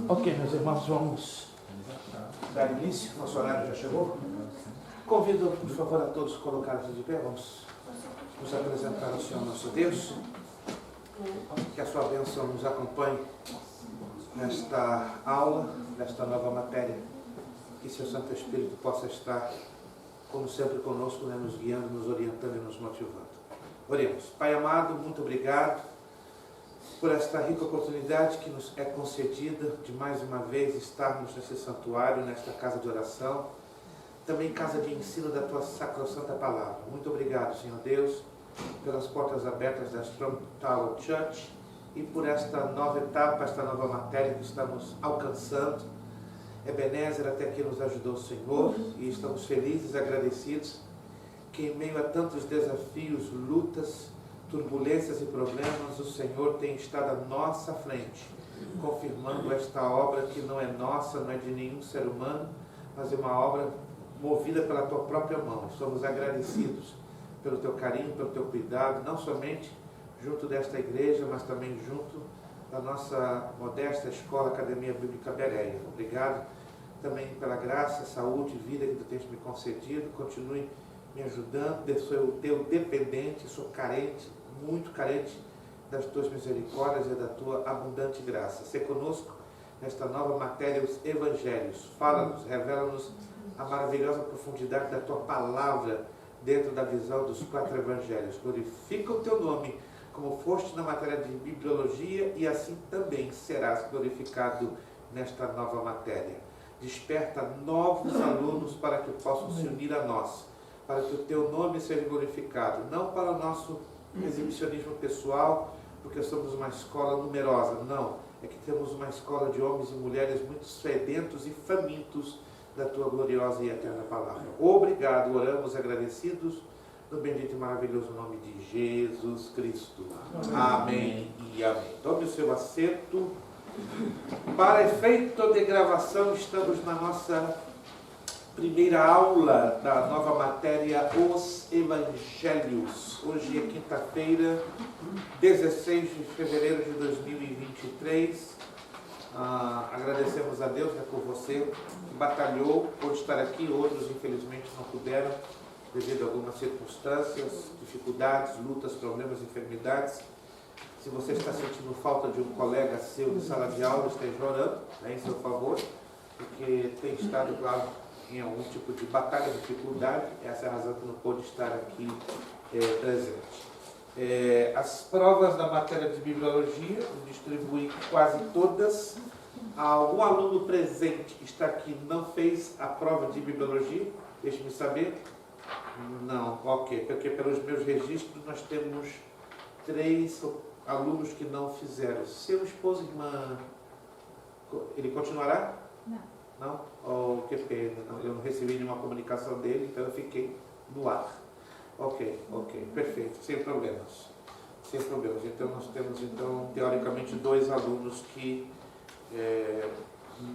Ok, meus irmãos, vamos dar início. Nosso horário já chegou. Convido, por favor, a todos colocar-se de pé. Vamos nos apresentar ao Senhor nosso Deus. Que a sua bênção nos acompanhe nesta aula, nesta nova matéria. Que seu Santo Espírito possa estar, como sempre, conosco, né, nos guiando, nos orientando e nos motivando. Oremos. Pai amado, muito obrigado por esta rica oportunidade que nos é concedida de mais uma vez estarmos nesse santuário, nesta casa de oração, também casa de ensino da tua sacrossanta palavra. Muito obrigado, Senhor Deus, pelas portas abertas da Strong Tower Church e por esta nova etapa, esta nova matéria que estamos alcançando. Ebenezer, até aqui nos ajudou o Senhor e estamos felizes e agradecidos que em meio a tantos desafios, lutas, turbulências e problemas, o Senhor tem estado à nossa frente, confirmando esta obra que não é nossa, não é de nenhum ser humano, mas é uma obra movida pela tua própria mão. Somos agradecidos pelo teu carinho, pelo teu cuidado, não somente junto desta igreja, mas também junto da nossa modesta escola, Academia Bíblica Bereia. Obrigado também pela graça, saúde e vida que tu tens me concedido. Continue me ajudando, eu sou teu dependente, sou carente, muito carente das tuas misericórdias e da tua abundante graça. Sê conosco nesta nova matéria, os Evangelhos. Fala-nos, revela-nos a maravilhosa profundidade da tua palavra dentro da visão dos 4 Evangelhos. Glorifica o teu nome, como foste na matéria de bibliologia, e assim também serás glorificado nesta nova matéria. Desperta novos alunos para que possam se unir a nós, para que o teu nome seja glorificado, não para o nosso exibicionismo pessoal, porque somos uma escola numerosa, não, é que temos uma escola de homens e mulheres muito sedentos e famintos da tua gloriosa e eterna palavra. Obrigado, oramos agradecidos, no bendito e maravilhoso nome de Jesus Cristo. Amém e amém. Tome o seu assento. Para efeito de gravação, estamos na nossa primeira aula da nova matéria, os Evangelhos. Hoje é quinta-feira, 16 de fevereiro de 2023. Agradecemos a Deus, né, por você que batalhou por estar aqui. Outros, infelizmente, não puderam, devido a algumas circunstâncias, dificuldades, lutas, problemas, enfermidades. Se você está sentindo falta de um colega seu de sala de aula, esteja orando, né, em seu favor, porque tem estado, claro, em algum tipo de batalha, dificuldade. Essa é a razão que não pôde estar aqui presente. As provas da matéria de bibliologia, eu distribuí quase todas. Algum aluno presente que está aqui não fez a prova de bibliologia? Deixe-me saber. Não, ok, porque pelos meus registros nós temos 3 alunos que não fizeram. Seu esposo, irmã, ele continuará? Não. Não? Oh, que pena. Eu não recebi nenhuma comunicação dele, então eu fiquei no ar. Ok, perfeito, sem problemas. Sem problemas. Então nós temos, teoricamente, 2 alunos que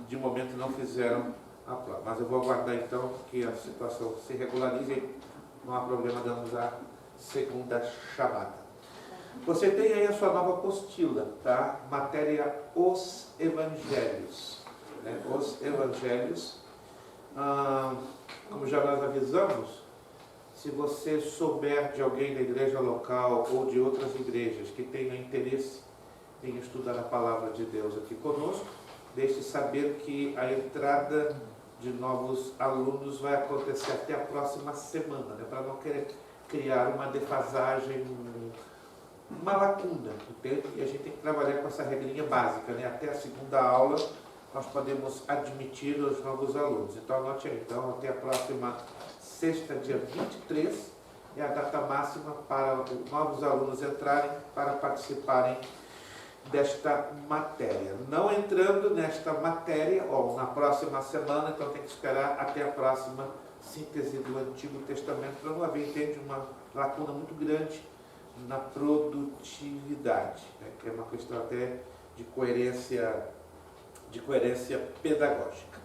de momento não fizeram a prova. Mas eu vou aguardar então que a situação se regularize e não há problema, damos a segunda chamada. Você tem aí a sua nova apostila, tá? Matéria Os Evangelhos. Os Evangelhos, como já nós avisamos, se você souber de alguém da igreja local ou de outras igrejas que tenham interesse em estudar a palavra de Deus aqui conosco, deixe saber que a entrada de novos alunos vai acontecer até a próxima semana, né? Para não querer criar uma defasagem, uma lacuna, entende? E a gente tem que trabalhar com essa regrinha básica, né? Até a segunda aula nós podemos admitir os novos alunos. Então anote aí, então, até a próxima sexta, dia 23, é a data máxima para os novos alunos entrarem para participarem desta matéria. Não entrando nesta matéria, ou na próxima semana, então tem que esperar até a próxima síntese do Antigo Testamento, para não haver, entende, uma lacuna muito grande na produtividade, né? Que é uma questão até de coerência pedagógica.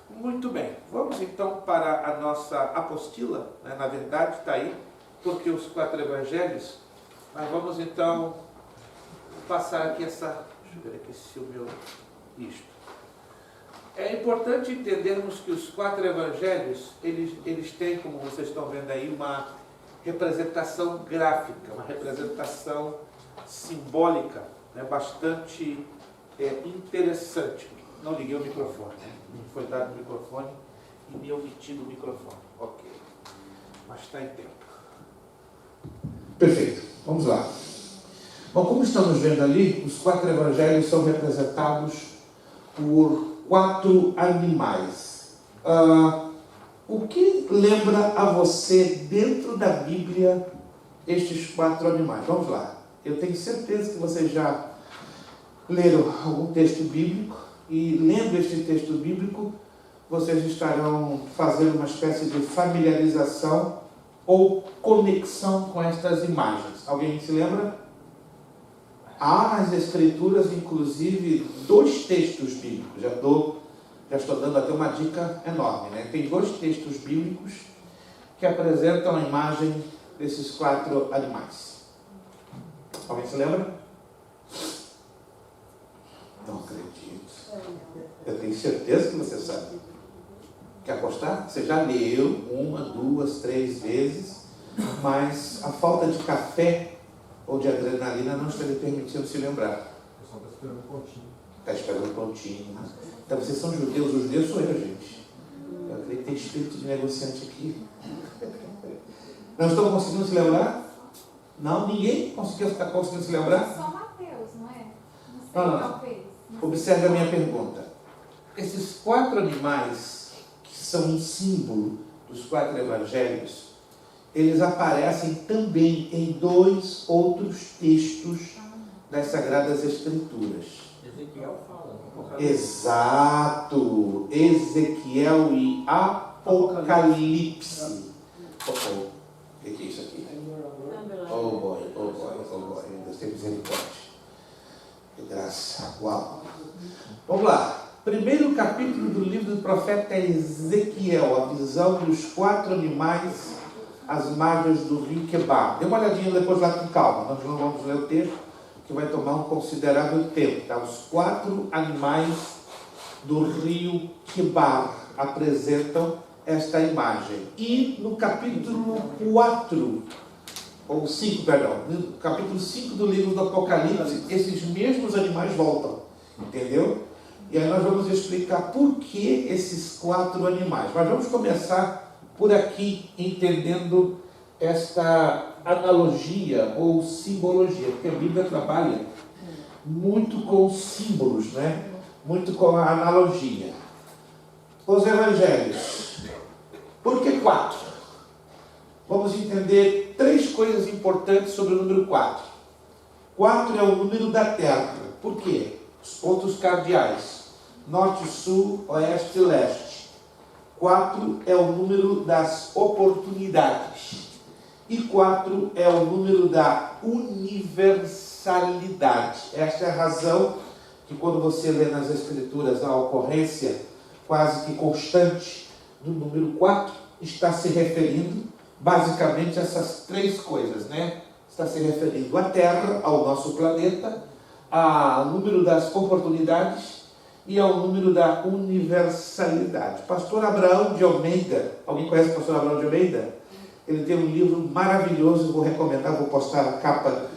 Muito bem, vamos então para a nossa apostila, né? Na verdade está aí, porque os 4 Evangelhos, mas vamos então passar aqui essa, deixa eu ver aqui se o meu isto. É importante entendermos que os 4 evangelhos, eles têm, como vocês estão vendo aí, uma representação gráfica, uma representação simbólica, né, bastante interessante. Não liguei o microfone, né? Me foi dado o microfone e me omiti do microfone. Ok. Mas está em tempo. Perfeito. Vamos lá. Bom, como estamos vendo ali, os 4 evangelhos são representados por 4 animais. O que lembra a você dentro da Bíblia estes 4 animais? Vamos lá. Eu tenho certeza que vocês já leram algum texto bíblico e, lendo este texto bíblico, vocês estarão fazendo uma espécie de familiarização ou conexão com estas imagens. Alguém se lembra? Há nas Escrituras, inclusive, 2 textos bíblicos. Já estou dando até uma dica enorme, né? Tem 2 textos bíblicos que apresentam a imagem desses 4 animais. Alguém se lembra? Não acredito. Eu tenho certeza que você sabe. Quer apostar? Você já leu 1, 2, 3 vezes, mas a falta de café ou de adrenalina não está lhe permitindo se lembrar. O pessoal está esperando o pontinho. Está esperando o pontinho. Então vocês são judeus, os judeus sou eu, gente. Eu acredito que tem espírito de negociante aqui. Não estão conseguindo se lembrar? Não? Ninguém está conseguindo se lembrar? Só Mateus, não é? Não sei, talvez. Observe a minha pergunta. Esses 4 animais, que são um símbolo dos 4 evangelhos, eles aparecem também em 2 outros textos das Sagradas Escrituras. Ezequiel fala. Exato! Ezequiel e Apocalipse. O que é isso aqui? Oh boy. Deus tem misericórdia. Que graça. Uau. Vamos lá. Primeiro capítulo do livro do profeta Ezequiel, a visão dos 4 animais às margens do rio Quebar. Dê uma olhadinha depois lá com calma. Nós não vamos ler o texto, que vai tomar um considerável tempo. Tá? Os 4 animais do rio Quebar apresentam esta imagem. E no capítulo 4, ou 5, perdão, no capítulo 5 do livro do Apocalipse, esses mesmos animais voltam. Entendeu? E aí nós vamos explicar por que esses 4 animais. Mas vamos começar por aqui, entendendo esta analogia ou simbologia, porque a Bíblia trabalha muito com símbolos, né? Muito com a analogia. Os evangelhos. Por que 4? Vamos entender 3 coisas importantes sobre o número 4. 4 é o número da terra. Por quê? Os pontos cardeais. Norte, sul, oeste e leste. 4 é o número das oportunidades. E 4 é o número da universalidade. Esta é a razão que, quando você lê nas Escrituras a ocorrência quase que constante do número 4, está se referindo basicamente a essas 3 coisas, né? Está se referindo à Terra, ao nosso planeta, ao número das oportunidades e ao número da universalidade. Pastor Abraão de Almeida, alguém conhece o pastor Abraão de Almeida? Ele tem um livro maravilhoso, vou recomendar, vou postar a capa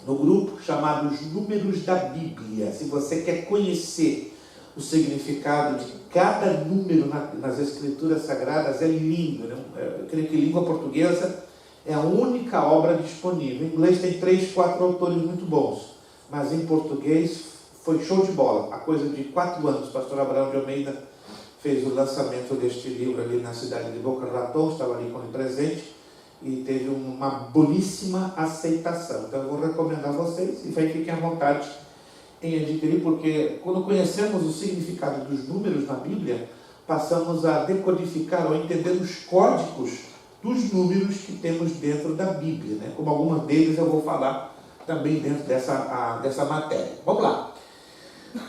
no grupo, chamado Os Números da Bíblia. Se você quer conhecer o significado de cada número nas Escrituras Sagradas, é lindo, né? Eu creio que em língua portuguesa é a única obra disponível. Em inglês tem 3, 4 autores muito bons, mas em português foi show de bola. Há coisa de 4 anos, o pastor Abraão de Almeida fez o lançamento deste livro ali na cidade de Boca Raton, estava ali com ele presente, e teve uma belíssima aceitação. Então eu vou recomendar a vocês, e fiquem à vontade em adquirir, porque quando conhecemos o significado dos números na Bíblia, passamos a decodificar ou entender os códigos dos números que temos dentro da Bíblia, né? Como alguns deles eu vou falar também dentro dessa matéria. Vamos lá.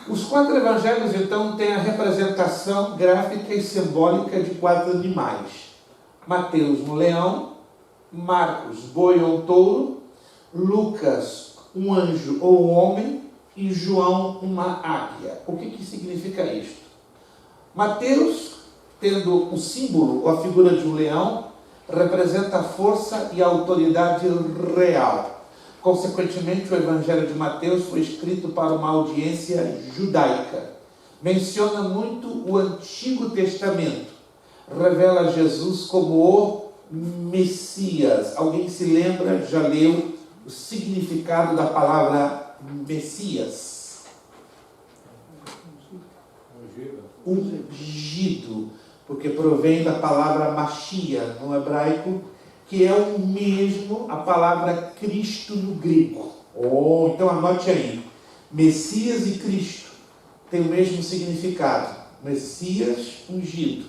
Os 4 evangelhos, então, têm a representação gráfica e simbólica de 4 animais. Mateus, um leão. Marcos, boi ou touro. Lucas, um anjo ou um homem. e João uma águia. O que significa isto? Mateus, tendo o símbolo ou a figura de um leão, representa a força e a autoridade real. Consequentemente, o Evangelho de Mateus foi escrito para uma audiência judaica. Menciona muito o Antigo Testamento. Revela Jesus como o Messias. Alguém se lembra, já leu o significado da palavra Messias? Ungido, porque provém da palavra Machia no hebraico, que é o mesmo a palavra Cristo no grego. Então anote aí, Messias e Cristo têm o mesmo significado. Messias ungido,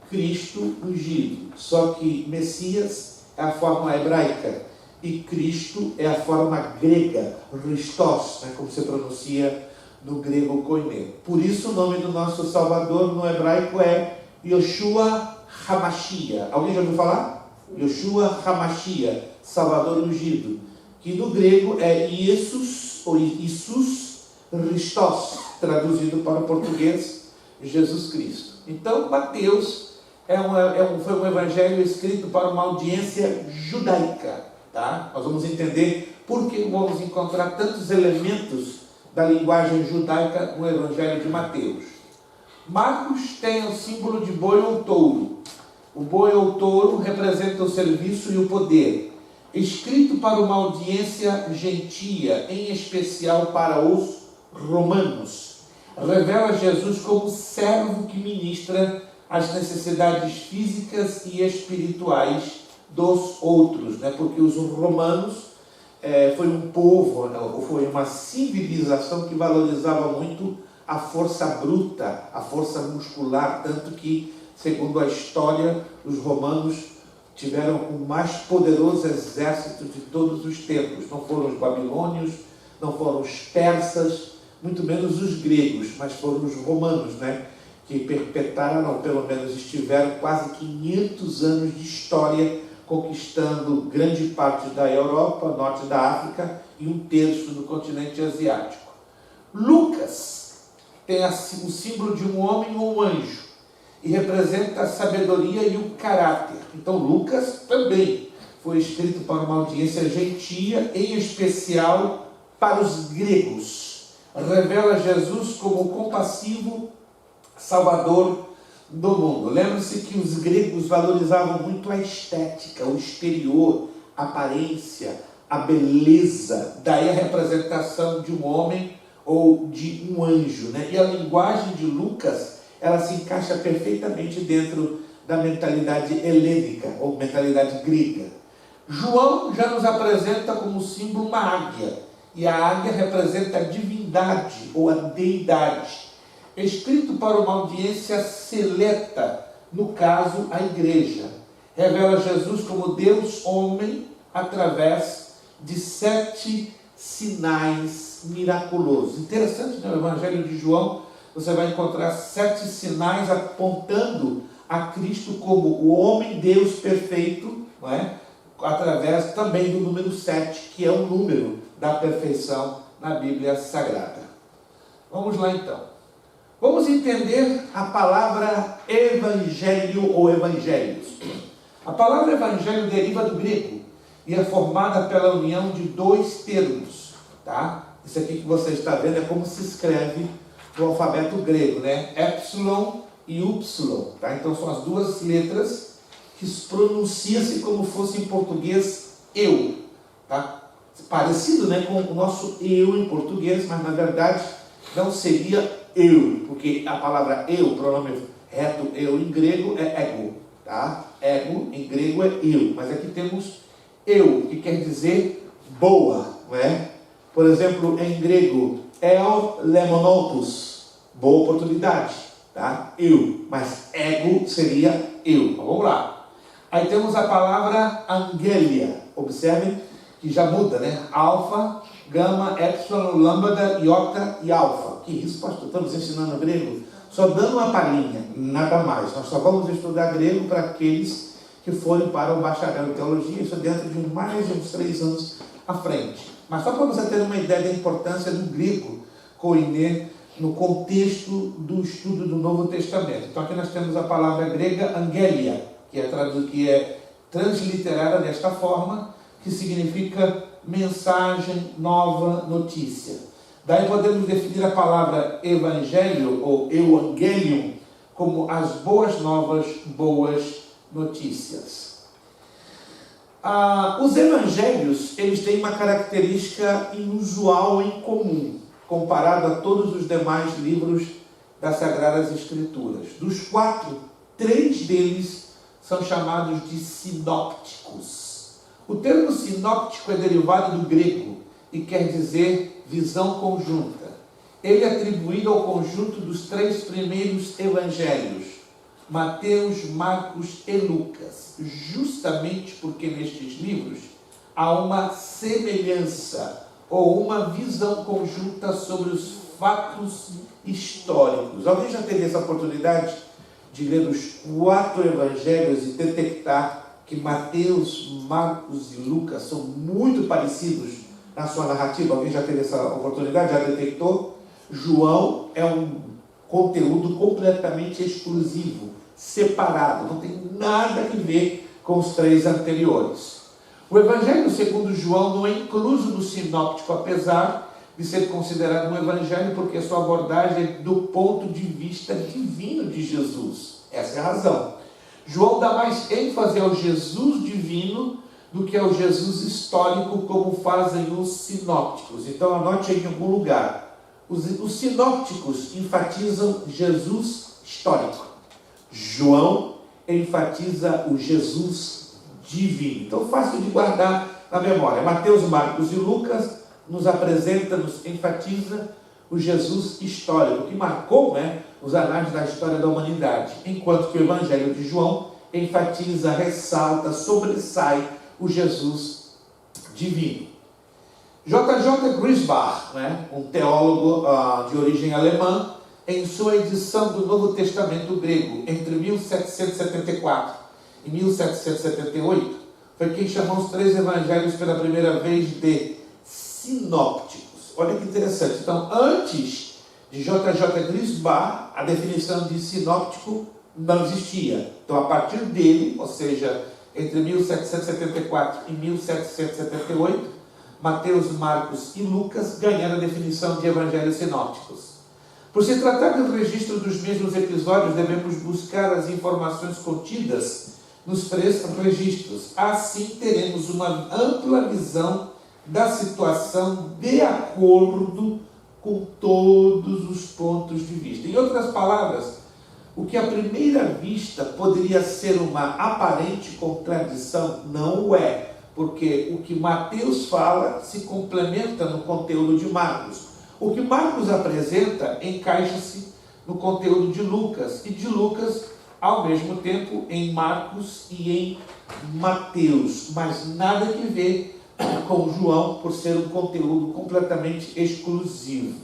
Cristo ungido, só que Messias é a forma hebraica e Cristo é a forma grega, Christos, como se pronuncia no grego koiné. Por isso o nome do nosso Salvador no hebraico é Yoshua HaMashiach. Alguém já ouviu falar? Yoshua HaMashiach, Salvador ungido, que no grego é Jesus ou Isus Christos, traduzido para o português, Jesus Cristo. Então, Mateus foi um evangelho escrito para uma audiência judaica. Tá? Nós vamos entender por que vamos encontrar tantos elementos da linguagem judaica no evangelho de Mateus. Marcos tem o símbolo de boi ou touro. O boi ou touro representa o serviço e o poder. Escrito para uma audiência gentia, em especial para os romanos. Revela Jesus como servo que ministra as necessidades físicas e espirituais dos outros, porque os romanos foi um povo, foi uma civilização que valorizava muito a força bruta, a força muscular, tanto que, segundo a história, os romanos tiveram o mais poderoso exército de todos os tempos. Não foram os babilônios, não foram os persas, muito menos os gregos, mas foram os romanos, que perpetraram, ou pelo menos estiveram quase 500 anos de história, conquistando grande parte da Europa, norte da África e 1/3 do continente asiático. Lucas tem o símbolo de um homem ou um anjo e representa a sabedoria e o caráter. Então Lucas também foi escrito para uma audiência gentia, em especial para os gregos. Revela Jesus como compassivo Salvador do mundo. Lembre-se que os gregos valorizavam muito a estética, o exterior, a aparência, a beleza. Daí a representação de um homem ou de um anjo. E a linguagem de Lucas, ela se encaixa perfeitamente dentro da mentalidade helênica ou mentalidade grega. João já nos apresenta como símbolo uma águia. E a águia representa a divindade ou a deidade. Escrito para uma audiência seleta, no caso, a igreja. Revela Jesus como Deus homem através de 7 sinais miraculosos. Interessante, no Evangelho de João, você vai encontrar 7 sinais apontando a Cristo como o homem Deus perfeito, através também do número 7, que é o número da perfeição na Bíblia Sagrada. Vamos lá então. Vamos entender a palavra evangelho ou evangelhos. A palavra evangelho deriva do grego e é formada pela união de 2 termos. Isso aqui que você está vendo é como se escreve no alfabeto grego, Epsilon e Upsilon. Então são as 2 letras que pronuncia-se como fosse em português eu. Parecido com o nosso eu em português, mas na verdade não seria eu, porque a palavra eu, o pronome reto eu em grego é ego, Ego em grego é eu, mas aqui temos eu, que quer dizer boa, Por exemplo, em grego, el lemonopus, boa oportunidade, Eu, mas ego seria eu. Vamos lá. Aí temos a palavra angelia, observem que já muda, alfa, gama, epsilon, lambda, iota e alfa. Que isso, pastor? Estamos ensinando grego? Só dando uma palhinha, nada mais. Nós só vamos estudar grego para aqueles que forem para o bacharel em teologia, isso dentro de mais de uns 3 anos à frente. Mas só para você ter uma ideia da importância do grego koiné no contexto do estudo do Novo Testamento. Então aqui nós temos a palavra grega angelia, que é transliterada desta forma, que significa mensagem, nova, notícia. Daí podemos definir a palavra evangelho ou evangelium como as boas novas, boas notícias. Os evangelhos, eles têm uma característica inusual em comum, comparado a todos os demais livros das Sagradas Escrituras. Dos 4, 3 deles são chamados de sinópticos. O termo sinóptico é derivado do grego e quer dizer visão conjunta. Ele é atribuído ao conjunto dos 3 primeiros evangelhos, Mateus, Marcos e Lucas, justamente porque nestes livros há uma semelhança ou uma visão conjunta sobre os fatos históricos. Alguém já teve essa oportunidade de ler os 4 evangelhos e detectar que Mateus, Marcos e Lucas são muito parecidos na sua narrativa? Alguém já teve essa oportunidade? Já detectou? João é um conteúdo completamente exclusivo, separado, não tem nada a ver com os 3 anteriores. O Evangelho segundo João não é incluso no sinóptico, apesar de ser considerado um evangelho, porque sua abordagem é do ponto de vista divino de Jesus. Essa é a razão. João dá mais ênfase ao Jesus divino do que ao Jesus histórico, como fazem os sinópticos. Então anote aí em algum lugar. Os sinópticos enfatizam Jesus histórico. João enfatiza o Jesus divino. Então, fácil de guardar na memória. Mateus, Marcos e Lucas nos apresenta, nos enfatiza o Jesus histórico, que marcou, os anais da história da humanidade. Enquanto que o Evangelho de João enfatiza, ressalta, sobressai o Jesus divino. J.J. Griesbach, um teólogo de origem alemã, em sua edição do Novo Testamento grego, entre 1774 e 1778, foi quem chamou os 3 evangelhos pela primeira vez de sinópticos. Olha que interessante. Então, antes de J.J. Griesbach, a definição de sinóptico não existia. Então, a partir dele, ou seja, entre 1774 e 1778, Mateus, Marcos e Lucas ganharam a definição de evangelhos sinópticos. Por se tratar do registro dos mesmos episódios, devemos buscar as informações contidas nos 3 registros. Assim, teremos uma ampla visão da situação de acordo com todos os pontos de vista. Em outras palavras, o que à primeira vista poderia ser uma aparente contradição, não o é. Porque o que Mateus fala se complementa no conteúdo de Marcos. O que Marcos apresenta encaixa-se no conteúdo de Lucas. E de Lucas, ao mesmo tempo, em Marcos e em Mateus. Mas nada que ver com João, por ser um conteúdo completamente exclusivo.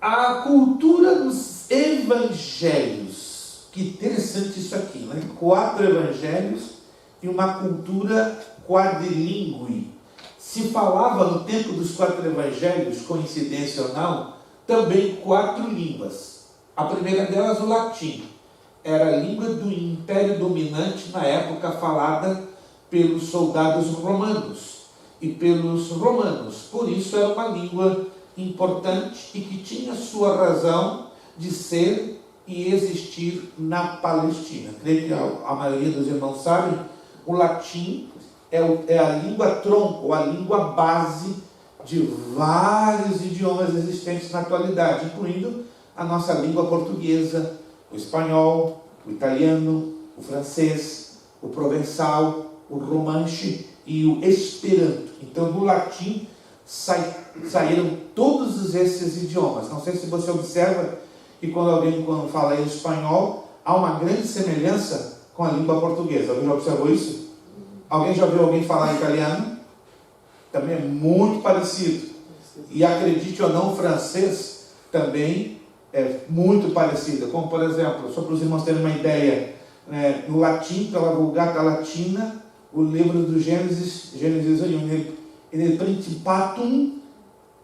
A cultura dos evangelhos. Que interessante isso aqui, 4 evangelhos e uma cultura quadrilíngue. Se falava no tempo dos 4 evangelhos, coincidência ou não, também 4 línguas. A primeira delas, o latim. Era a língua do império dominante na época, falada pelos soldados romanos e pelos romanos. Por isso era uma língua importante e que tinha sua razão de ser e existir na Palestina. Creio que a maioria dos irmãos sabem. O latim é a língua tronco, a língua base de vários idiomas existentes na atualidade, incluindo a nossa língua portuguesa, o espanhol, o italiano, o francês, o provençal, o romanche e o esperanto. Então, do latim saíram todos esses idiomas. Não sei se você observa que quando fala em espanhol, há uma grande semelhança com a língua portuguesa. Alguém já observou isso? Alguém já viu alguém falar italiano? Também é muito parecido. E acredite ou não, o francês também é muito parecido. Como, por exemplo, só para os irmãos terem uma ideia, no latim, pela Vulgata Latina, o livro do Gênesis 1, en el principatum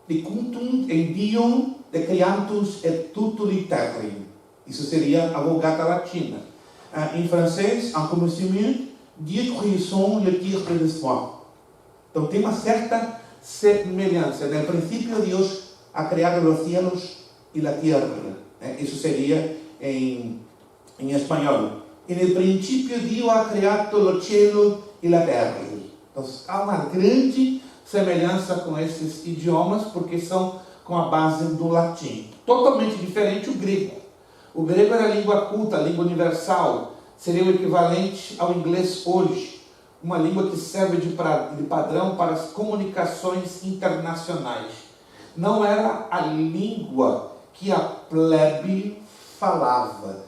licuntum envium decreantus et tutuli terrae. Isso seria a Vulgata Latina. Em francês, en commencement, Dieu création le tir de l'espoir. Então tem uma certa semelhança. No princípio, Deus ha creado os cielos e a terra. Isso seria em espanhol. En el principio, Deus ha creado o cielo e a terra. Então há uma grande semelhança com esses idiomas, porque são com a base do latim. Totalmente diferente o grego. O grego era a língua culta, a língua universal. Seria o equivalente ao inglês hoje. Uma língua que serve de padrão para as comunicações internacionais. Não era a língua que a plebe falava.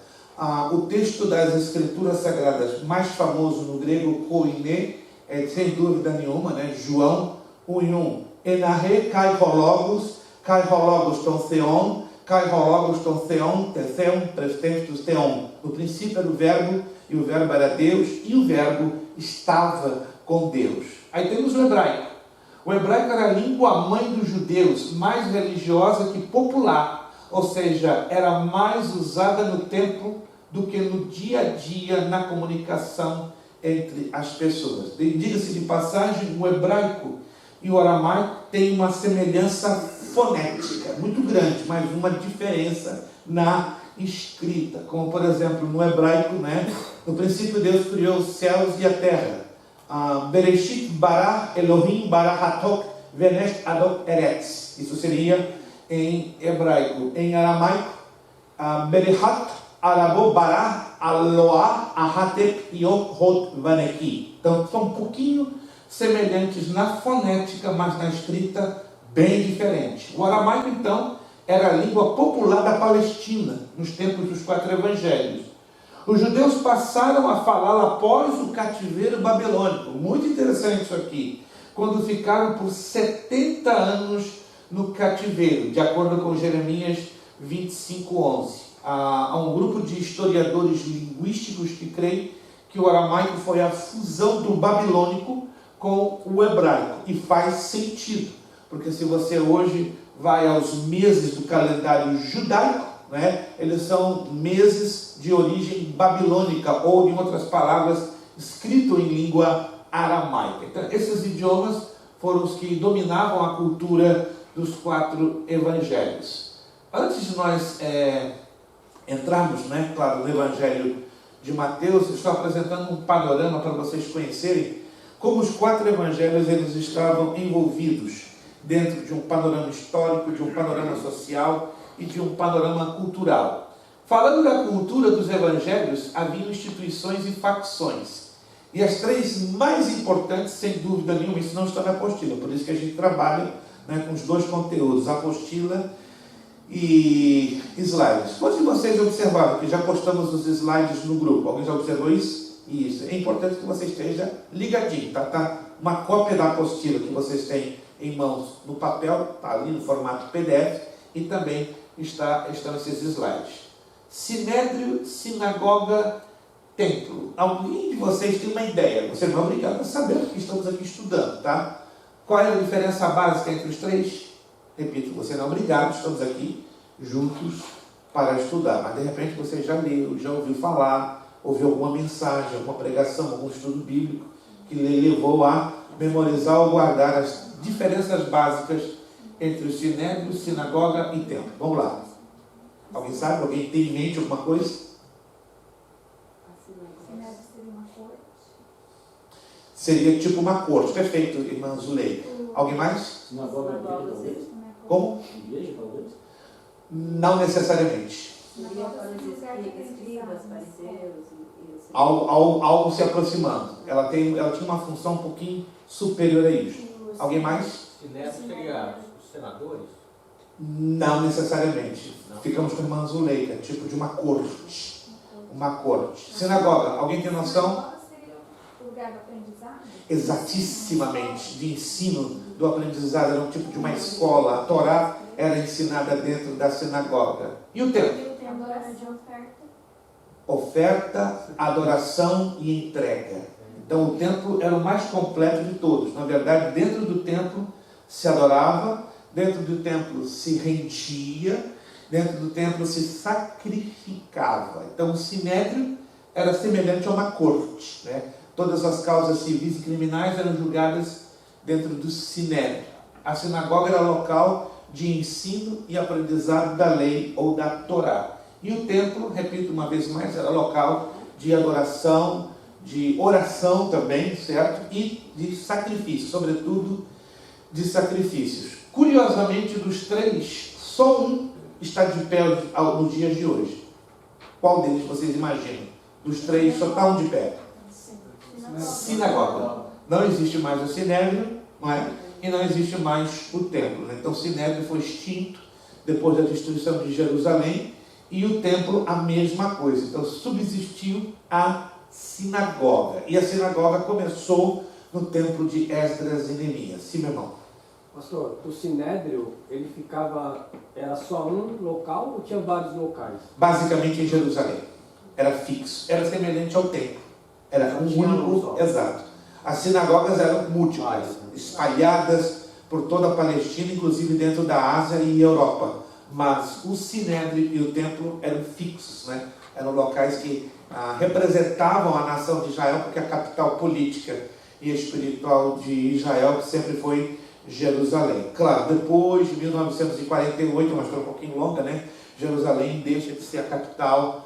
O texto das Escrituras Sagradas mais famoso no grego, koine, é sem dúvida nenhuma, João 1:1. Enarre kai hologos ton theon, kai hologos ton theon, prestestus theon. No princípio era o verbo, e o verbo era Deus, e o verbo estava com Deus. Aí temos o hebraico. O hebraico era a língua mãe dos judeus, mais religiosa que popular, ou seja, era mais usada no templo do que no dia a dia na comunicação entre as pessoas. Diga-se de passagem, o hebraico e o aramaico têm uma semelhança fonética muito grande, mas uma diferença na escrita. Como, por exemplo, no hebraico, no princípio Deus criou os céus e a terra. Bereshit bara Elohim bara hatok venesh adok eretz. Isso seria em hebraico. Em aramaico, Berehat arabo bara aloah ahatep yot hot vaneki. Então, são um pouquinho semelhantes na fonética, mas na escrita bem diferente. O aramaico, então, era a língua popular da Palestina, nos tempos dos 4 evangelhos. Os judeus passaram a falá-la após o cativeiro babilônico. Muito interessante isso aqui. Quando ficaram por 70 anos no cativeiro, de acordo com Jeremias 25:11. Há um grupo de historiadores linguísticos que creem que o aramaico foi a fusão do babilônico com o hebraico. E faz sentido, porque se você hoje vai aos meses do calendário judaico, eles são meses de origem babilônica, ou, em outras palavras, escrito em língua aramaica. Então, esses idiomas foram os que dominavam a cultura dos 4 evangelhos. Antes de nós entrarmos, claro, no evangelho de Mateus, eu estou apresentando um panorama para vocês conhecerem como os 4 evangelhos eles estavam envolvidos dentro de um panorama histórico, de um panorama social e de um panorama cultural. Falando da cultura dos evangelhos, havia instituições e facções. E as 3 mais importantes, sem dúvida nenhuma, isso não está na apostila, por isso que a gente trabalha com os 2 conteúdos, apostila e slides. Quantos de vocês observaram que já postamos os slides no grupo? Alguém já observou isso? Isso. É importante que você esteja ligadinho, tá? Uma cópia da apostila que vocês têm em mãos no papel, está ali no formato PDF, e também estão esses slides. Sinédrio, sinagoga, templo. Alguém de vocês tem uma ideia? Você não é obrigado a saber o que estamos aqui estudando, tá? Qual é a diferença básica entre os 3? Repito, você não é obrigado, estamos aqui juntos para estudar. Mas de repente você já leu, já ouviu falar, ouviu alguma mensagem, alguma pregação, algum estudo bíblico que lhe levou a memorizar ou guardar as diferenças básicas entre o sinédrio, sinagoga e templo. Vamos lá. Alguém sabe? Alguém tem em mente alguma coisa? Sinédrio seria uma corte. Seria tipo uma corte. Perfeito, irmã Zuleika. Alguém mais? Sinagoga, Como? igreja, talvez? Não necessariamente. Seria para os escribas, fariseus e Algo se aproximando. Ela tinha uma função um pouquinho superior a isso. Alguém mais? Sinédrio seria os senadores? Não necessariamente. Não. Ficamos com a irmã Zuleika, tipo de uma corte. Uma corte. Sinagoga, alguém tem noção? Sinagoga seria o lugar do aprendizado? Exatissimamente. De ensino do aprendizado. Era um tipo de uma escola. A Torá era ensinada dentro da sinagoga. E o templo? Tem adoração de oferta. Oferta, adoração e entrega. Então o templo era o mais completo de todos. Na verdade, dentro do templo se adorava, dentro do templo se rendia, dentro do templo se sacrificava. Então o sinédrio era semelhante a uma corte, né? Todas as causas civis e criminais eram julgadas dentro do sinédrio. A sinagoga era local de ensino e aprendizado da lei ou da Torá. E o templo, repito uma vez mais, era local de adoração, de oração também, certo? E de sacrifício, sobretudo de sacrifícios. Curiosamente, dos três, só um está de pé nos dias de hoje. Qual deles vocês imaginam? Dos três, só está um de pé. Sinagoga. Não existe mais o sinédrio, não é? E não existe mais o templo. Né? Então o sinédrio foi extinto depois da destruição de Jerusalém e o templo a mesma coisa. Então subsistiu a sinagoga. E a sinagoga começou no templo de Esdras e Neemias. Sim, meu irmão? Pastor, o sinédrio, ele ficava, era só um local ou tinha vários locais? Basicamente em Jerusalém. Era fixo. Era semelhante ao templo. Era um único, exato. As sinagogas eram múltiplas, espalhadas por toda a Palestina, inclusive dentro da Ásia e Europa. Mas o sinédrio e o templo eram fixos, né? Eram locais que representavam a nação de Israel, porque a capital política e espiritual de Israel sempre foi Jerusalém. Claro, depois de 1948, uma história um pouquinho longa, né? Jerusalém deixa de ser a capital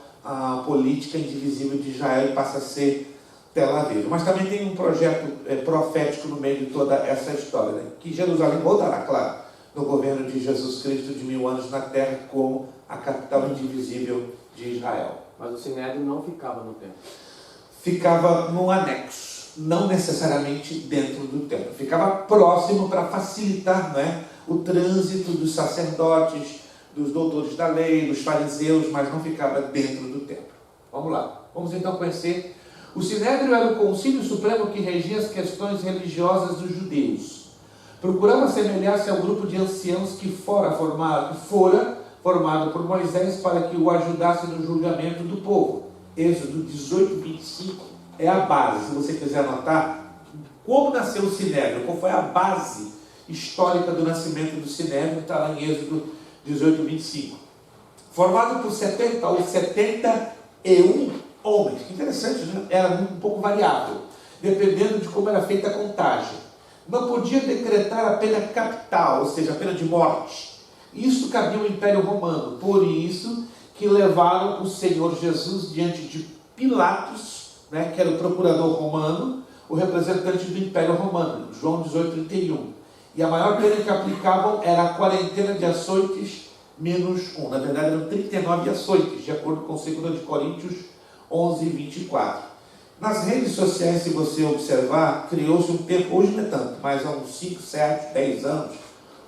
política indivisível de Israel e passa a ser Tel Aviv. Mas também tem um projeto profético no meio de toda essa história, né? Que Jerusalém voltará, claro, no governo de Jesus Cristo de 1000 anos na terra como a capital indivisível de Israel. Mas o sinédrio não ficava no templo. Ficava no anexo, não necessariamente dentro do templo. Ficava próximo para facilitar, não é, o trânsito dos sacerdotes, dos doutores da lei, dos fariseus, mas não ficava dentro do templo. Vamos lá. Vamos então conhecer. O sinédrio era o concílio supremo que regia as questões religiosas dos judeus. Procurava assemelhar-se ao grupo de anciãos que fora formado por Moisés para que o ajudasse no julgamento do povo. Êxodo 18, 25 é a base. Se você quiser anotar como nasceu o sinédrio, qual foi a base histórica do nascimento do sinédrio, está lá em Êxodo 18, 25. Formado por 70 ou 71 homens. Que interessante, né? Era um pouco variável, dependendo de como era feita a contagem. Não podia decretar a pena capital, ou seja, a pena de morte. Isso cabia ao Império Romano. Por isso que levaram o Senhor Jesus diante de Pilatos, né, que era o procurador romano, o representante do Império Romano, João 18, 31. E a maior pena que aplicavam era a quarentena de açoites menos 1. Na verdade, eram 39 açoites, de acordo com 2 Coríntios 11, 24. Nas redes sociais, se você observar, criou-se um tempo, hoje não é tanto, mas há uns 5, 7, 10 anos,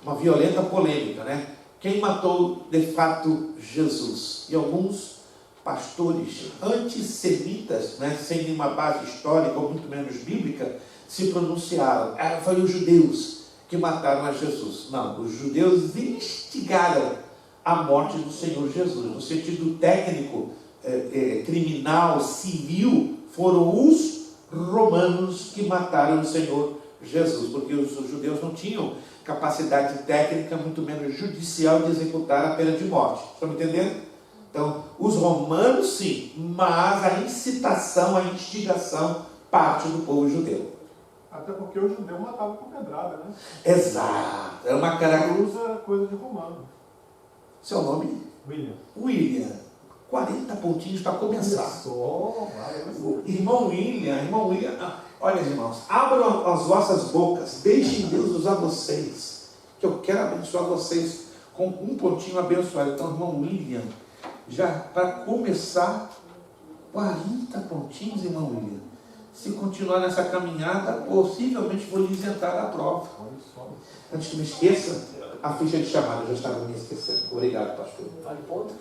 uma violenta polêmica, né? Quem matou de fato Jesus? E alguns pastores antissemitas, né, sem nenhuma base histórica ou muito menos bíblica, se pronunciaram. Foi os judeus que mataram a Jesus. Não, os judeus instigaram a morte do Senhor Jesus. No sentido técnico, criminal, civil, foram os romanos que mataram o Senhor Jesus, porque os judeus não tinham capacidade técnica, muito menos judicial, de executar a pena de morte. Estão me entendendo? Então, os romanos sim, mas a incitação, a instigação parte do povo judeu. Até porque o judeu matava com pedrada, né? Exato. Era uma característica. Cruz era coisa de romano. Seu nome? William. William. 40 pontinhos para começar. Irmão William, olha, irmãos, abram as vossas bocas, deixem Deus usar vocês, que eu quero abençoar vocês com um pontinho abençoado. Então, irmão William, já para começar, 40 pontinhos, irmão William. Se continuar nessa caminhada, possivelmente vou lhe isentar da prova. Antes que me esqueça, a ficha de chamada, eu já estava me esquecendo. Obrigado, pastor. Vale ponto?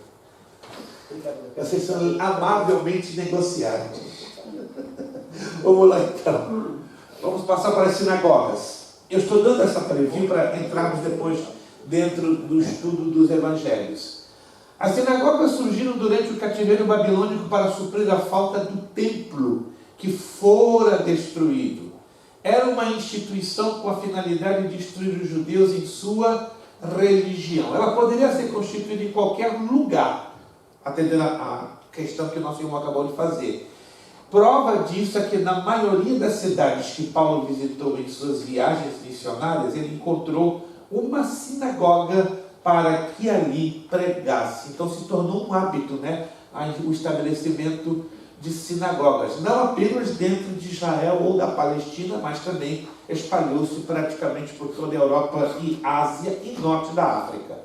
Vocês são amavelmente negociados. Vamos lá então. Vamos passar para as sinagogas. Eu estou dando essa preview para entrarmos depois dentro do estudo dos evangelhos. As sinagogas surgiram durante o cativeiro babilônico para suprir a falta do templo que fora destruído. Era uma instituição com a finalidade de destruir os judeus em sua religião. Ela poderia ser constituída em qualquer lugar, atendendo a questão que o nosso irmão acabou de fazer. Prova disso é que na maioria das cidades que Paulo visitou em suas viagens missionárias, ele encontrou uma sinagoga para que ali pregasse. Então se tornou um hábito, né, o estabelecimento de sinagogas, não apenas dentro de Israel ou da Palestina, mas também espalhou-se praticamente por toda a Europa e Ásia e norte da África.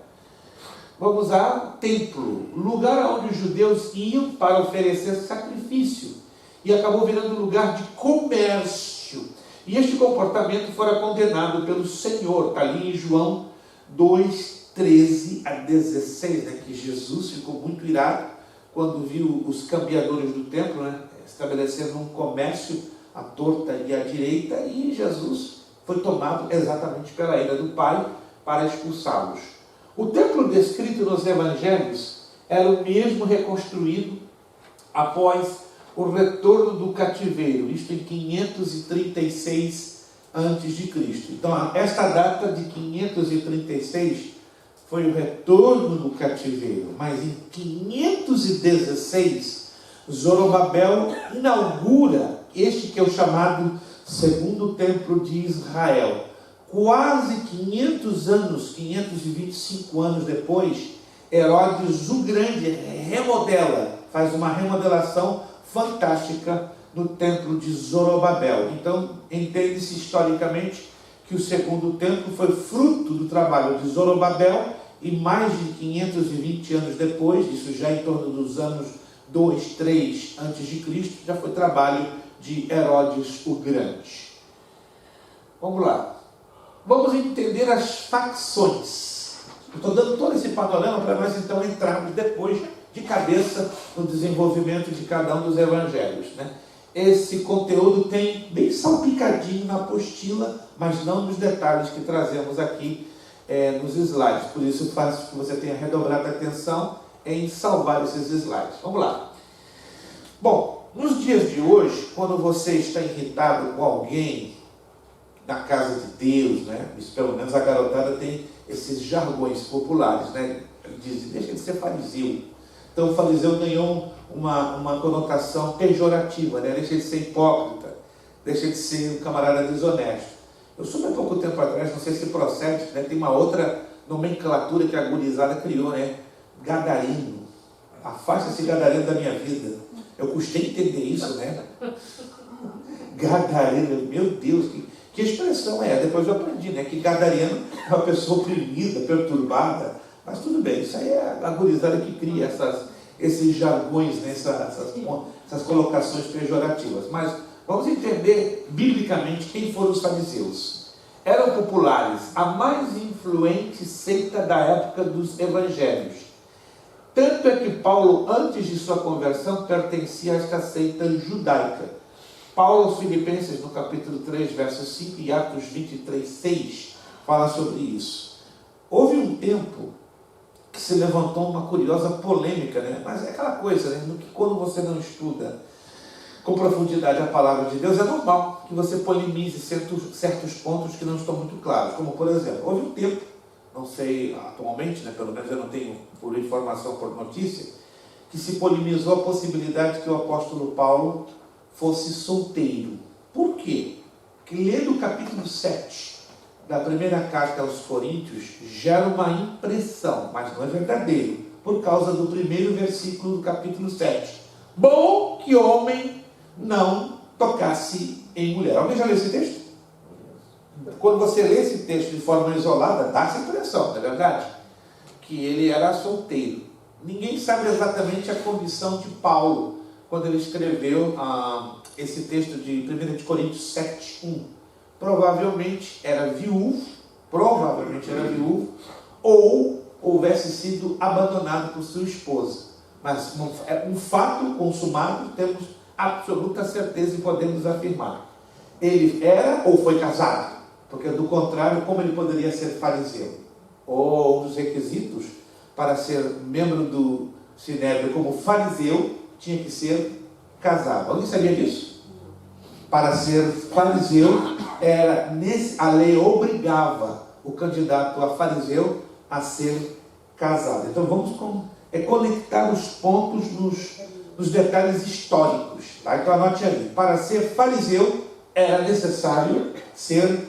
Vamos a templo, lugar onde os judeus iam para oferecer sacrifício, e acabou virando lugar de comércio. E este comportamento fora condenado pelo Senhor, está ali em João 2, 13 a 16, né, que Jesus ficou muito irado quando viu os cambiadores do templo, né, estabelecendo um comércio à torta e à direita, e Jesus foi tomado exatamente pela ira do Pai para expulsá-los. O templo descrito nos evangelhos era o mesmo reconstruído após o retorno do cativeiro, isto em 536 a.C. Então, esta data de 536 foi o retorno do cativeiro, mas em 516, Zorobabel inaugura este que é o chamado Segundo Templo de Israel. Quase 500 anos, 525 anos depois, Herodes o Grande remodela, faz uma remodelação fantástica no templo de Zorobabel. Então, entende-se historicamente que o segundo templo foi fruto do trabalho de Zorobabel, e mais de 520 anos depois, isso já em torno dos anos 2, 3 a.C., já foi trabalho de Herodes o Grande. Vamos lá. Vamos entender as facções. Eu estou dando todo esse panorama para nós então entrarmos depois de cabeça no desenvolvimento de cada um dos evangelhos, né? Esse conteúdo tem bem salpicadinho na apostila, mas não nos detalhes que trazemos aqui nos slides. Por isso eu faço que você tenha redobrado a atenção em salvar esses slides. Vamos lá. Bom, nos dias de hoje, quando você está irritado com alguém na casa de Deus, né? Isso, pelo menos a garotada tem esses jargões populares, né? Dizem, deixa de ser fariseu. Então o fariseu ganhou uma conotação pejorativa, né? Deixa de ser hipócrita, deixa de ser um camarada desonesto. Eu soube há pouco tempo atrás, não sei se procede, né? Tem uma outra nomenclatura que a gurizada criou, né? Gadareno. Afasta esse gadareno da minha vida. Eu custei entender isso, né? Gadareno, meu Deus, que expressão é? Depois eu aprendi, né? Que gadareno é uma pessoa oprimida, perturbada. Mas tudo bem, isso aí é a gurizada que cria esses jargões, né? essas colocações pejorativas. Mas vamos entender biblicamente quem foram os fariseus. Eram populares, a mais influente seita da época dos evangelhos. Tanto é que Paulo, antes de sua conversão, pertencia a esta seita judaica. Paulo aos Filipenses, no capítulo 3, verso 5, e Atos 23, 6, fala sobre isso. Houve um tempo que se levantou uma curiosa polêmica, né? Mas é aquela coisa, né? Que quando você não estuda com profundidade a palavra de Deus, é normal que você polemize certos pontos que não estão muito claros. Como, por exemplo, houve um tempo, não sei atualmente, né? Pelo menos eu não tenho por informação, por notícia, que se polemizou a possibilidade que o apóstolo Paulo fosse solteiro. Por quê? Porque lendo o capítulo 7 da primeira carta aos Coríntios, gera uma impressão, mas não é verdadeiro, por causa do primeiro versículo do capítulo 7. Bom que homem não tocasse em mulher. Alguém já leu esse texto? Quando você lê esse texto de forma isolada, dá essa impressão, não é verdade? Que ele era solteiro. Ninguém sabe exatamente a condição de Paulo quando ele escreveu esse texto de 1 Coríntios 7, 1. Provavelmente era viúvo, ou houvesse sido abandonado por sua esposa. Mas é um fato consumado, temos absoluta certeza e podemos afirmar. Ele era ou foi casado? Porque do contrário, como ele poderia ser fariseu? Ou um dos requisitos para ser membro do Sinédrio como fariseu tinha que ser casado. Alguém sabia disso? para ser fariseu, a lei obrigava o candidato a fariseu a ser casado. Então vamos conectar os pontos nos detalhes históricos. Tá? Então anote aí, para ser fariseu era necessário ser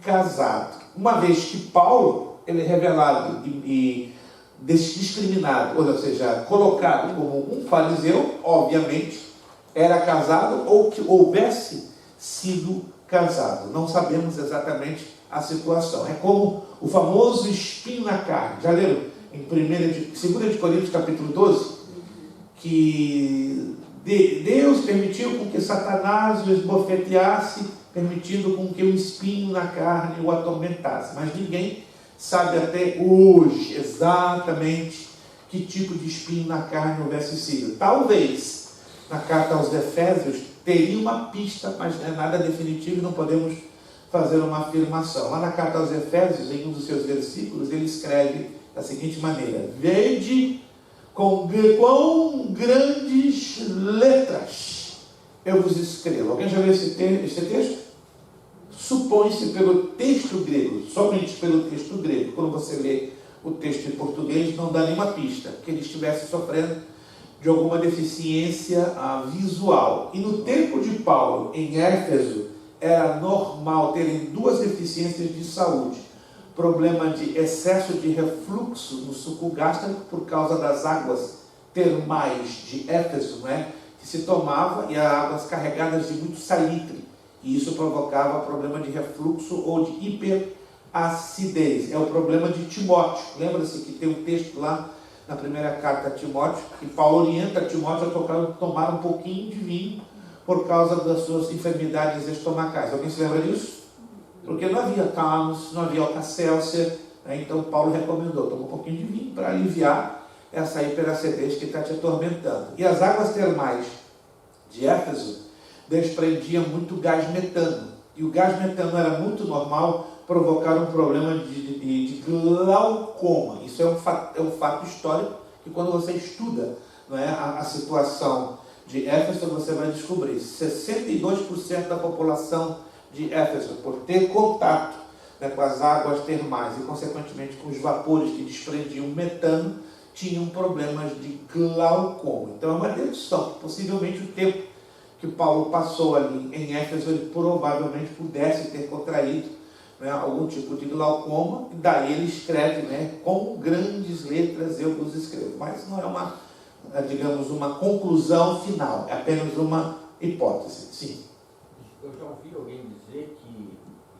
casado. Uma vez que Paulo, ele é revelado e discriminado, ou seja, colocado como um fariseu, obviamente, era casado ou que houvesse sido casado. Não sabemos exatamente a situação. É como o famoso espinho na carne. Já leram em 2 de Coríntios capítulo 12? Que Deus permitiu com que Satanás o esbofeteasse, permitindo com que o espinho na carne o atormentasse. Mas ninguém sabe até hoje exatamente que tipo de espinho na carne houvesse sido. Talvez na carta aos Efésios teria uma pista, mas não é nada definitivo e não podemos fazer uma afirmação. Lá na carta aos Efésios, em um dos seus versículos, ele escreve da seguinte maneira: vede com quão grandes letras eu vos escrevo. Alguém já leu esse texto? Supõe-se pelo texto grego, somente pelo texto grego. Quando você lê o texto em português, não dá nenhuma pista que ele estivesse sofrendo de alguma deficiência visual. E no tempo de Paulo, em Éfeso, era normal terem duas deficiências de saúde. Problema de excesso de refluxo no suco gástrico por causa das águas termais de Éfeso, que se tomava, e águas carregadas de muito salitre. E isso provocava problema de refluxo ou de hiperacidez. É o problema de Timóteo. Lembra-se que tem um texto lá na primeira carta a Timóteo, que Paulo orienta Timóteo a tomar um pouquinho de vinho por causa das suas enfermidades estomacais. Alguém se lembra disso? Porque não havia Thanos, não havia Alka-Seltzer, então Paulo recomendou, toma um pouquinho de vinho para aliviar essa hiperacidez que está te atormentando. E as águas termais de Éfeso desprendiam muito gás metano. E o gás metano era muito normal provocar um problema de glaucoma. Isso é um fato histórico que quando você estuda a situação de Éfeso, você vai descobrir 62% da população de Éfeso, por ter contato com as águas termais e, consequentemente, com os vapores que desprendiam metano, tinham problemas de glaucoma. Então, é uma dedução que possivelmente o tempo que Paulo passou ali em Éfeso, ele provavelmente pudesse ter contraído algum tipo de glaucoma, e daí ele escreve, com grandes letras eu vos escrevo. Mas não é uma conclusão final, é apenas uma hipótese. Sim. Eu já ouvi alguém dizer que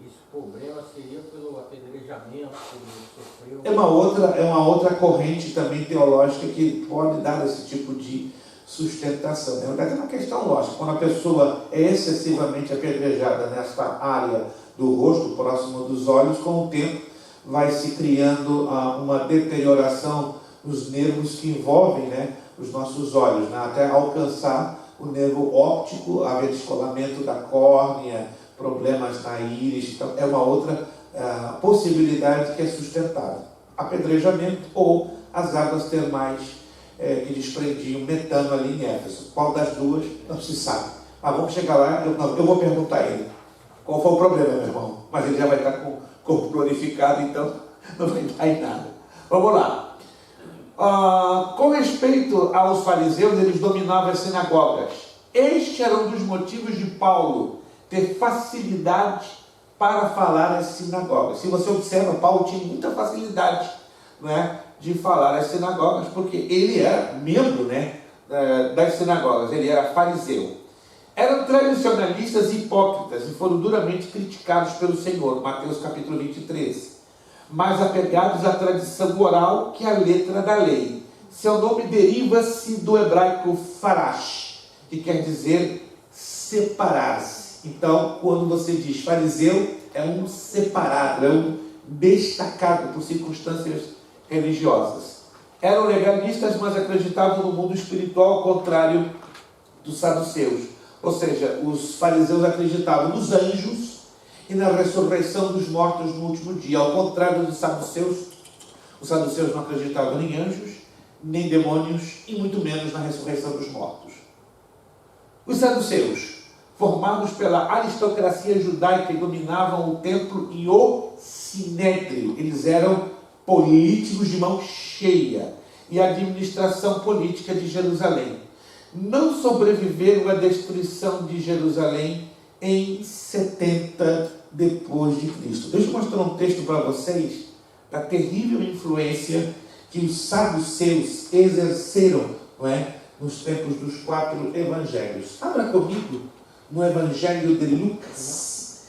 esse problema seria pelo apedrejamento que ele sofreu. É uma outra corrente também teológica que pode dar esse tipo de sustentação. Na verdade, é uma questão lógica. Quando a pessoa é excessivamente apedrejada nesta área do rosto, próximo dos olhos, com o tempo vai se criando uma deterioração nos nervos que envolvem os nossos olhos, até alcançar o nervo óptico, haver descolamento da córnea, problemas na íris. Então, é uma outra possibilidade que é sustentável. Apedrejamento ou as águas termais que desprendiam metano ali em Éfeso. Qual das duas? Não se sabe. Mas vamos chegar lá, eu vou perguntar a ele qual foi o problema, meu irmão. Mas ele já vai estar com o corpo glorificado, então não vai dar em nada. Vamos lá. Com respeito aos fariseus, eles dominavam as sinagogas. Este era um dos motivos de Paulo ter facilidade para falar às sinagogas. Se você observa, Paulo tinha muita facilidade de falar às sinagogas, porque ele era membro das sinagogas, ele era fariseu. Eram tradicionalistas e hipócritas e foram duramente criticados pelo Senhor, Mateus capítulo 23. Mais apegados à tradição oral que à letra da lei. Seu nome deriva-se do hebraico farash, que quer dizer separar-se. Então, quando você diz fariseu, é um separado, é um destacado por circunstâncias religiosas. Eram legalistas, mas acreditavam no mundo espiritual, ao contrário dos saduceus. Ou seja, os fariseus acreditavam nos anjos e na ressurreição dos mortos no último dia. Ao contrário dos saduceus, os saduceus não acreditavam em anjos, nem demônios, e muito menos na ressurreição dos mortos. Os saduceus formados pela aristocracia judaica que dominavam o templo e o sinédrio. Eles eram políticos de mão cheia e a administração política de Jerusalém. Não sobreviveram à destruição de Jerusalém em 70 depois de Cristo. Deixa eu mostrar um texto para vocês da terrível influência que os saduceus exerceram, não é, nos tempos dos 4 evangelhos. Abra comigo no Evangelho de Lucas,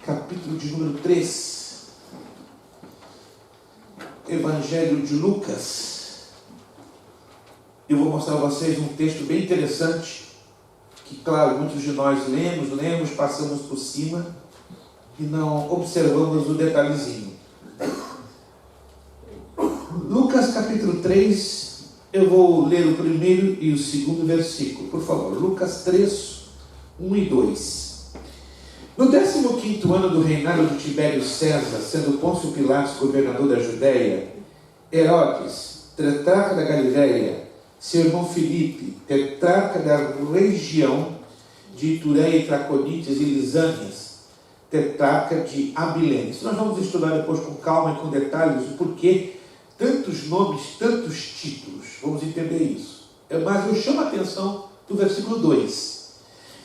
capítulo de número 3. Evangelho de Lucas. Eu vou mostrar a vocês um texto bem interessante, que, claro, muitos de nós lemos, passamos por cima e não observamos o detalhezinho. Lucas capítulo 3, eu vou ler o primeiro e o segundo versículo, por favor. Lucas 3, 1 e 2. No 15º ano do reinado de Tibério César, sendo Pôncio Pilatos governador da Judéia, Herodes, tetrarca da Galiléia, seu irmão Filipe, tetrarca da região de Itureia e Traconites e Lisânias, tetrarca de Abilene. Isso nós vamos estudar depois com calma e com detalhes, o porquê tantos nomes, tantos títulos. Vamos entender isso. Mas eu chamo a atenção do versículo 2.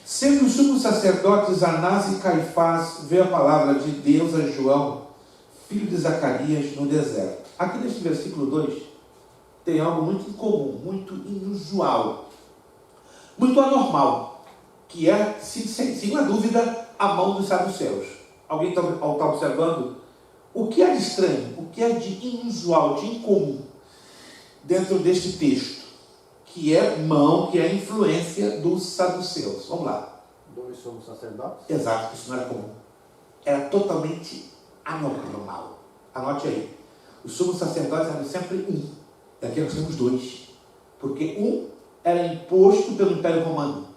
Sendo os sumos sacerdotes Anás e Caifás, veio a palavra de Deus a João, filho de Zacarias, no deserto. Aqui neste versículo 2, tem algo muito incomum, muito inusual, muito anormal, que é, sem uma dúvida, a mão dos saduceus. Alguém está observando? O que é de estranho, o que é de inusual, de incomum, dentro deste texto, que é mão, que é a influência dos saduceus. Vamos lá. 2 somos sacerdotes? Exato, isso não era comum. Era totalmente anormal. Anote aí. Os sumos sacerdotes eram sempre um. Daqui nós temos 2. Porque um era imposto pelo Império Romano.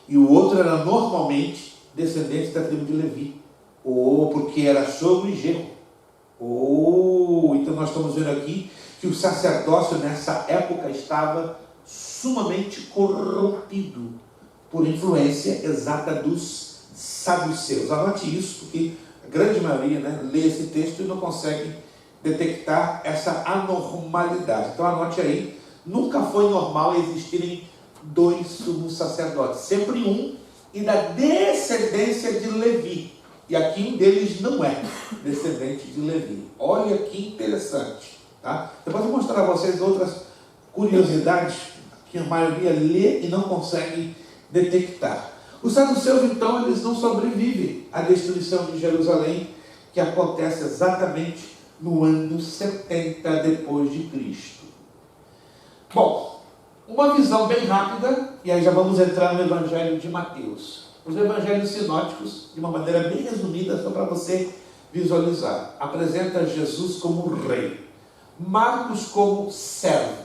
E o outro era normalmente descendente da tribo de Levi. Ou porque era sogro e genro. Então nós estamos vendo aqui que o sacerdócio nessa época estava sumamente corrompido por influência exata dos saduceus. Anote isso, porque a grande maioria, lê esse texto e não consegue detectar essa anormalidade. Então anote aí, nunca foi normal existirem 2 sumos sacerdotes, sempre um e da descendência de Levi. E aqui um deles não é descendente de Levi. Olha que interessante. Tá? Depois eu vou mostrar a vocês outras curiosidades que a maioria lê e não consegue detectar. Os saduceus, então, eles não sobrevivem à destruição de Jerusalém, que acontece exatamente no ano 70 depois de Cristo. Bom, uma visão bem rápida, e aí já vamos entrar no Evangelho de Mateus. Os evangelhos sinóticos, de uma maneira bem resumida, só para você visualizar, apresenta Jesus como rei, Marcos como servo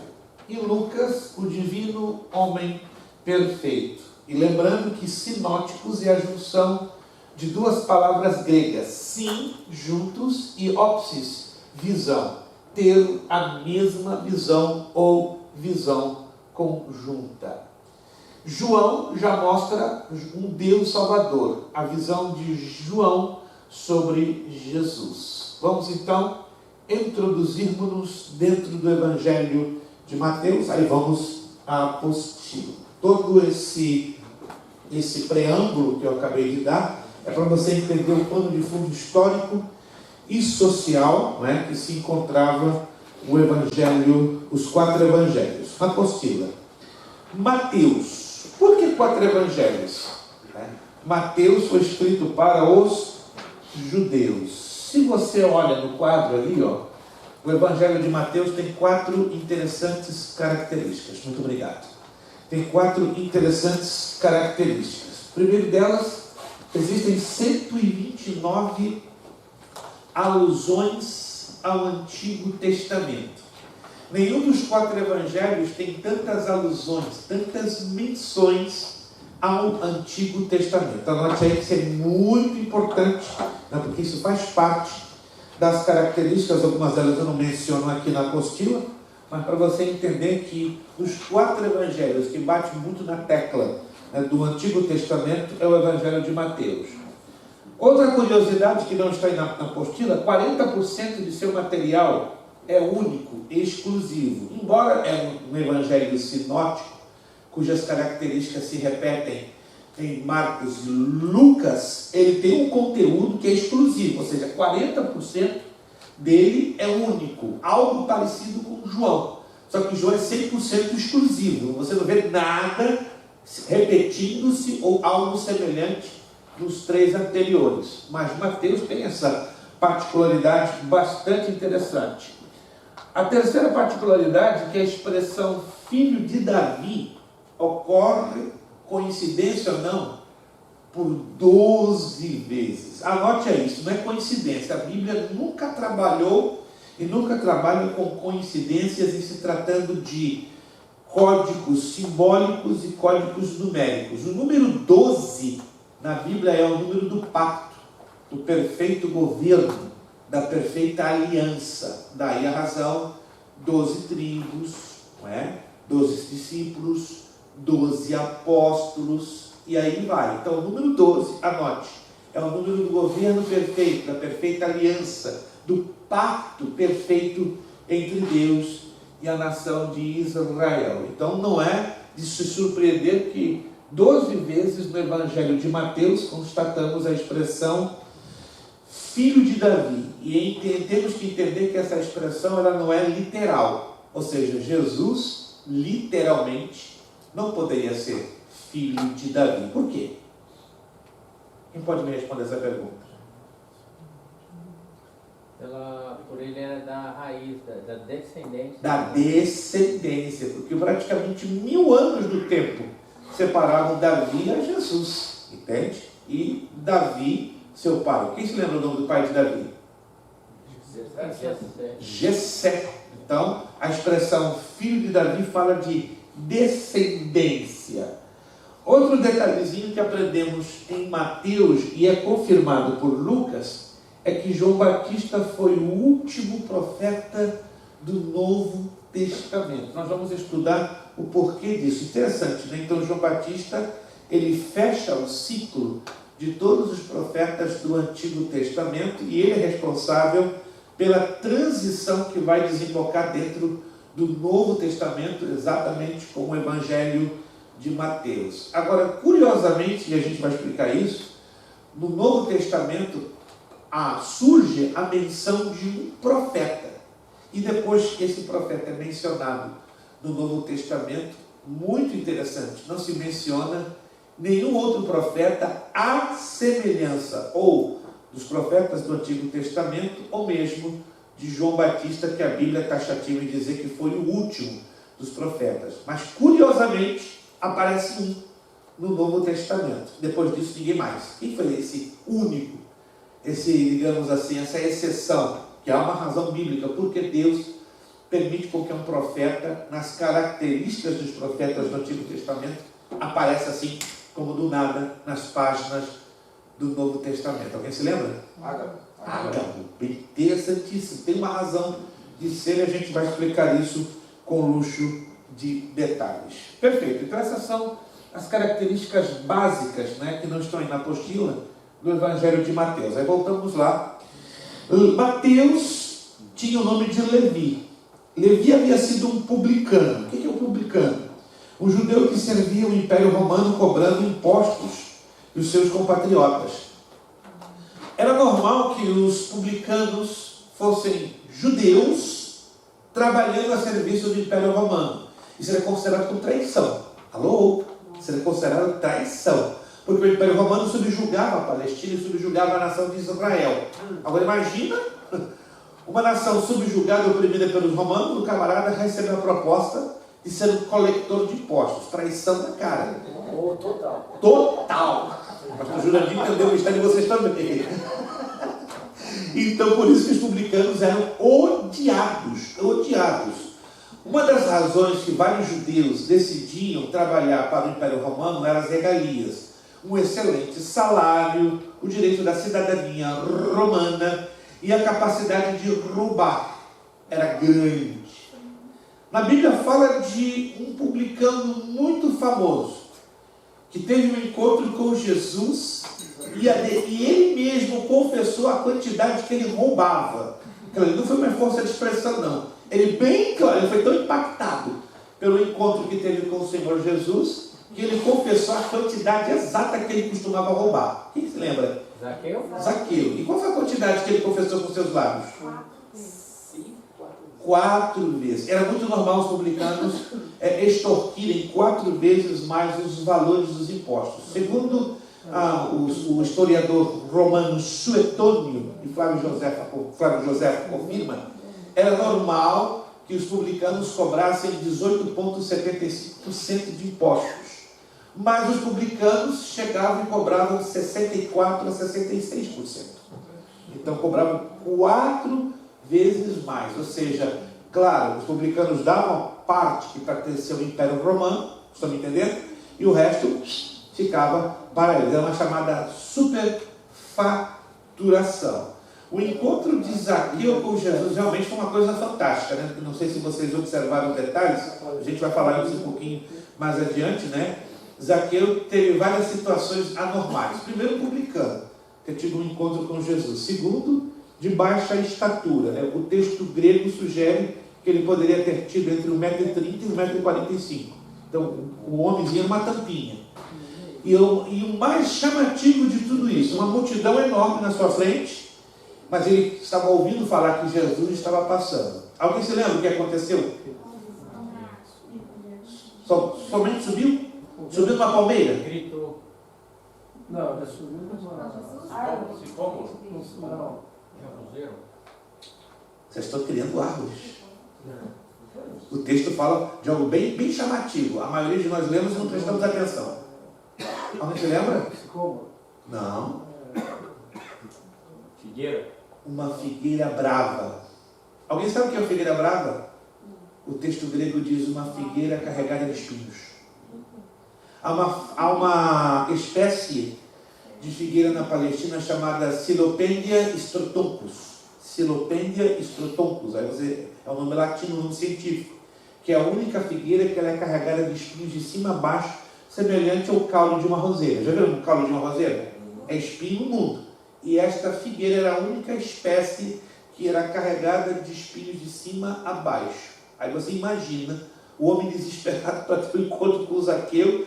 e Lucas o divino homem perfeito. E lembrando que sinóticos é a junção de 2 palavras gregas, sim, juntos, e ópsis, visão, ter a mesma visão ou visão conjunta. João já mostra um Deus Salvador, a visão de João sobre Jesus. Vamos então introduzirmos-nos dentro do Evangelho de Mateus, aí vamos à apostila. Todo esse preâmbulo que eu acabei de dar é para você entender o pano de fundo histórico e social, que se encontrava o Evangelho, os 4 evangelhos. Apostila. Mateus. Por que 4 evangelhos? Mateus foi escrito para os judeus. Se você olha no quadro ali, o Evangelho de Mateus tem 4 interessantes características. Muito obrigado. Tem 4 interessantes características. Primeiro delas, existem 129 alusões ao Antigo Testamento. Nenhum dos 4 evangelhos tem tantas alusões, tantas menções ao Antigo Testamento. Anote aí que isso é muito importante, porque isso faz parte das características, algumas delas eu não menciono aqui na apostila, mas para você entender que os 4 evangelhos que batem muito na tecla do Antigo Testamento é o Evangelho de Mateus. Outra curiosidade que não está aí na apostila, 40% de seu material é único e exclusivo. Embora é um evangelho sinótico, cujas características se repetem em Marcos e Lucas, ele tem um conteúdo que é exclusivo, ou seja, 40% dele é único, algo parecido com João. Só que João é 100% exclusivo, você não vê nada repetindo-se ou algo semelhante nos 3 anteriores. Mas Mateus tem essa particularidade bastante interessante. A terceira particularidade é que a expressão filho de Davi ocorre, coincidência ou não, por 12 vezes. Anote aí, isso não é coincidência. A Bíblia nunca trabalhou e nunca trabalha com coincidências em se tratando de códigos simbólicos e códigos numéricos. O número 12 na Bíblia é o número do pacto, do perfeito governo, da perfeita aliança. Daí a razão, 12 tribos, não é? 12 discípulos, 12 apóstolos, e aí vai. Então o número 12, anote, é o número do governo perfeito, da perfeita aliança, do pacto perfeito entre Deus e a nação de Israel. Então não é de se surpreender que 12 vezes no Evangelho de Mateus constatamos a expressão filho de Davi. E temos que entender que essa expressão ela não é literal. Ou seja, Jesus literalmente não poderia ser filho de Davi. Por quê? Quem pode me responder essa pergunta? Por ele era da raiz, da descendência. Da descendência, porque praticamente 1000 anos do tempo separavam Davi a Jesus, entende? E Davi, seu pai. Quem se lembra o nome do pai de Davi? Jessé. Então, a expressão filho de Davi fala de descendência. Outro detalhezinho que aprendemos em Mateus e é confirmado por Lucas é que João Batista foi o último profeta do Novo Testamento. Nós vamos estudar o porquê disso. Interessante, né? Então João Batista, ele fecha o ciclo de todos os profetas do Antigo Testamento e ele é responsável pela transição que vai desembocar dentro do Novo Testamento, exatamente com o Evangelho de Mateus. Agora, curiosamente, e a gente vai explicar isso, no Novo Testamento surge a menção de um profeta. E depois que esse profeta é mencionado no Novo Testamento, muito interessante, não se menciona nenhum outro profeta à semelhança ou dos profetas do Antigo Testamento, ou mesmo de João Batista, que a Bíblia é taxativa em dizer que foi o último dos profetas. Mas, curiosamente, aparece um no Novo Testamento. Depois disso, ninguém mais. Quem foi esse único? Digamos assim, essa exceção, que há uma razão bíblica, porque Deus permite com que um profeta, nas características dos profetas do Antigo Testamento, apareça assim, como do nada, nas páginas do Novo Testamento. Alguém se lembra? Ágabo. Bem interessantíssimo. Tem uma razão de ser e a gente vai explicar isso com luxo de detalhes. Perfeito. Então essas são as características básicas, né, que não estão aí na apostila, do Evangelho de Mateus. Aí voltamos lá. Mateus tinha o nome de Levi. Levi havia sido um publicano. O que é um publicano? Um judeu que servia o Império Romano cobrando impostos dos seus compatriotas. Era normal que os publicanos fossem judeus trabalhando a serviço do Império Romano. Isso era considerado como traição. Alô? Isso era considerado traição. Porque o Império Romano subjugava a Palestina e subjugava a nação de Israel. Agora imagina uma nação subjugada e oprimida pelos romanos, o camarada recebeu a proposta de ser um coletor de impostos. Traição da cara. Total. Total! Mas o Jurandir entendeu o mistério de vocês também. Então, por isso que os publicanos eram odiados. Uma das razões que vários judeus decidiam trabalhar para o Império Romano eram as regalias. Um excelente salário, o direito da cidadania romana e a capacidade de roubar era grande. Na Bíblia fala de um publicano muito famoso, que teve um encontro com Jesus e ele mesmo confessou a quantidade que ele roubava. Claro, não foi uma força de expressão, não. Ele bem claro, ele foi tão impactado pelo encontro que teve com o Senhor Jesus, que ele confessou a quantidade exata que ele costumava roubar. Quem se lembra? Zaqueu? Zaqueu. E qual foi a quantidade que ele confessou com seus lábios? 4 vezes. Era muito normal os publicanos extorquirem 4 vezes mais os valores dos impostos. Segundo o historiador romano Suetônio, e Flávio José confirma, era normal que os publicanos cobrassem 18,75% de impostos. Mas os publicanos chegavam e cobravam 64% a 66%. Então cobravam 4 vezes mais. Ou seja, claro, os publicanos davam parte que pertencia ao Império Romano, estão me entendendo? E o resto ficava para eles. Era uma chamada superfaturação. O encontro de Zaqueu com Jesus realmente foi uma coisa fantástica, né? Não sei se vocês observaram detalhes, a gente vai falar isso um pouquinho mais adiante, né? Zaqueu teve várias situações anormais. Primeiro, publicano, ter tido um encontro com Jesus. Segundo, de baixa estatura, né? O texto grego sugere que ele poderia ter tido entre 1,30 m e 1,45 m. Então, o homemzinho era uma tampinha. E o mais chamativo de tudo isso, uma multidão enorme na sua frente, mas ele estava ouvindo falar que Jesus estava passando. Alguém se lembra o que aconteceu? Somente subiu? Subiu numa palmeira? Gritou. Não, já subiu numa Sicômoro? Não. Jabuzeiro? Vocês estão criando árvores. O texto fala de algo bem, bem chamativo. A maioria de nós lemos e não prestamos atenção. Alguém se lembra? Como? Não. Figueira? Uma figueira brava. Alguém sabe o que é uma figueira brava? O texto grego diz uma figueira carregada de espinhos. Há uma espécie de figueira na Palestina chamada Silopendia strotoncus. Silopendia strotoncus. É o nome latino, o nome científico. Que é a única figueira que ela é carregada de espinhos de cima a baixo, semelhante ao caule de uma roseira. Já viram o caule de uma roseira? É espinho imundo. E esta figueira era a única espécie que era carregada de espinhos de cima a baixo. Aí você imagina o homem desesperado para ter um encontro com o Zaqueu,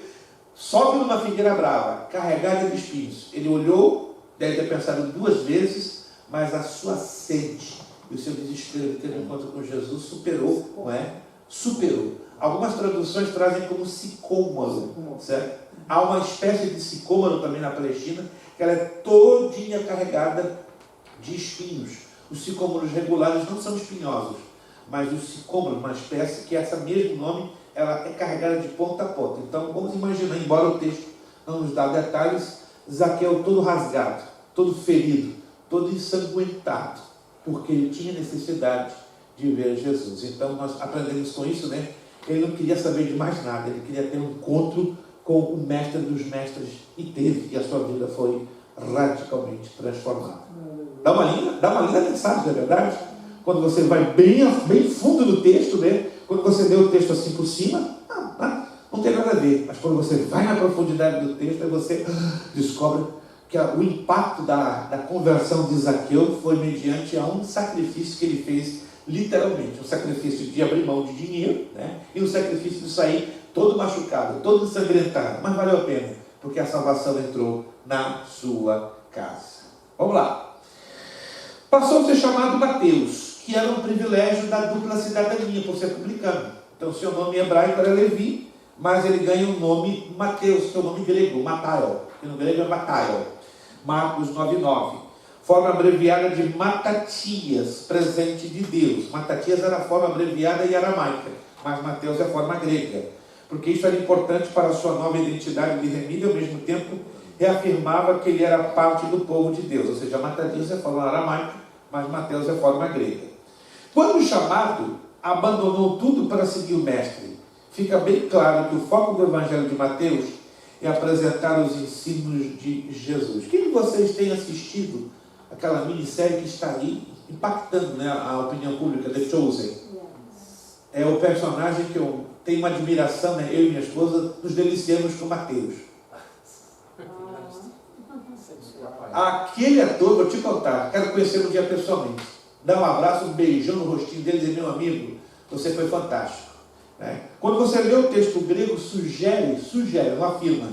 sobe numa figueira brava, carregada de espinhos. Ele olhou, deve ter pensado 2 vezes, mas a sua sede e o seu desespero de ter um encontro com Jesus superou, não é? Superou. Algumas traduções trazem como sicômoro, certo? Há uma espécie de sicômoro também na Palestina, que ela é todinha carregada de espinhos. Os sicômoros regulares não são espinhosos, mas os sicômoros, uma espécie que esse mesmo nome, ela é carregada de ponta a ponta. Então, vamos imaginar, embora o texto não nos dá detalhes, Zaqueu todo rasgado, todo ferido, todo ensanguentado, porque ele tinha necessidade de ver Jesus. Então, nós aprendemos com isso, né? Ele não queria saber de mais nada, ele queria ter um encontro com o mestre dos mestres, e teve, e a sua vida foi radicalmente transformada. Dá uma linda mensagem, não é verdade? Quando você vai bem fundo no texto, né? Quando você lê o texto assim por cima, não tem nada a ver. Mas quando você vai na profundidade do texto, aí você descobre que o impacto da conversão de Zaqueu foi mediante a um sacrifício que ele fez, literalmente. Um sacrifício de abrir mão de dinheiro, né? E um sacrifício de sair todo machucado, todo ensanguentado. Mas valeu a pena, porque a salvação entrou na sua casa. Vamos lá. Passou a ser chamado Mateus, que era um privilégio da dupla cidadania, por ser publicano. Então, seu nome hebraico era Levi, mas ele ganha o nome Mateus, que é o nome grego, Matael, que no grego é Matael. Marcos 9,9. Forma abreviada de Matatias, presente de Deus. Matatias era a forma abreviada e aramaica, mas Mateus é a forma grega, porque isso era importante para a sua nova identidade de remido e, ao mesmo tempo, reafirmava que ele era parte do povo de Deus. Ou seja, Matatias é a forma aramaica, mas Mateus é a forma grega. Quando chamado, abandonou tudo para seguir o mestre. Fica bem claro que o foco do Evangelho de Mateus é apresentar os ensinos de Jesus. Quem de vocês tem assistido aquela minissérie que está aí impactando, né, a opinião pública, The Chosen? É o personagem que eu tenho uma admiração, né? Eu e minha esposa nos deliciamos com Mateus. Aquele ator, vou te contar, quero conhecer um dia pessoalmente. Dá um abraço, um beijão no rostinho dele e dizer, meu amigo, você foi fantástico. Né? Quando você lê o texto grego, sugere, não afirma,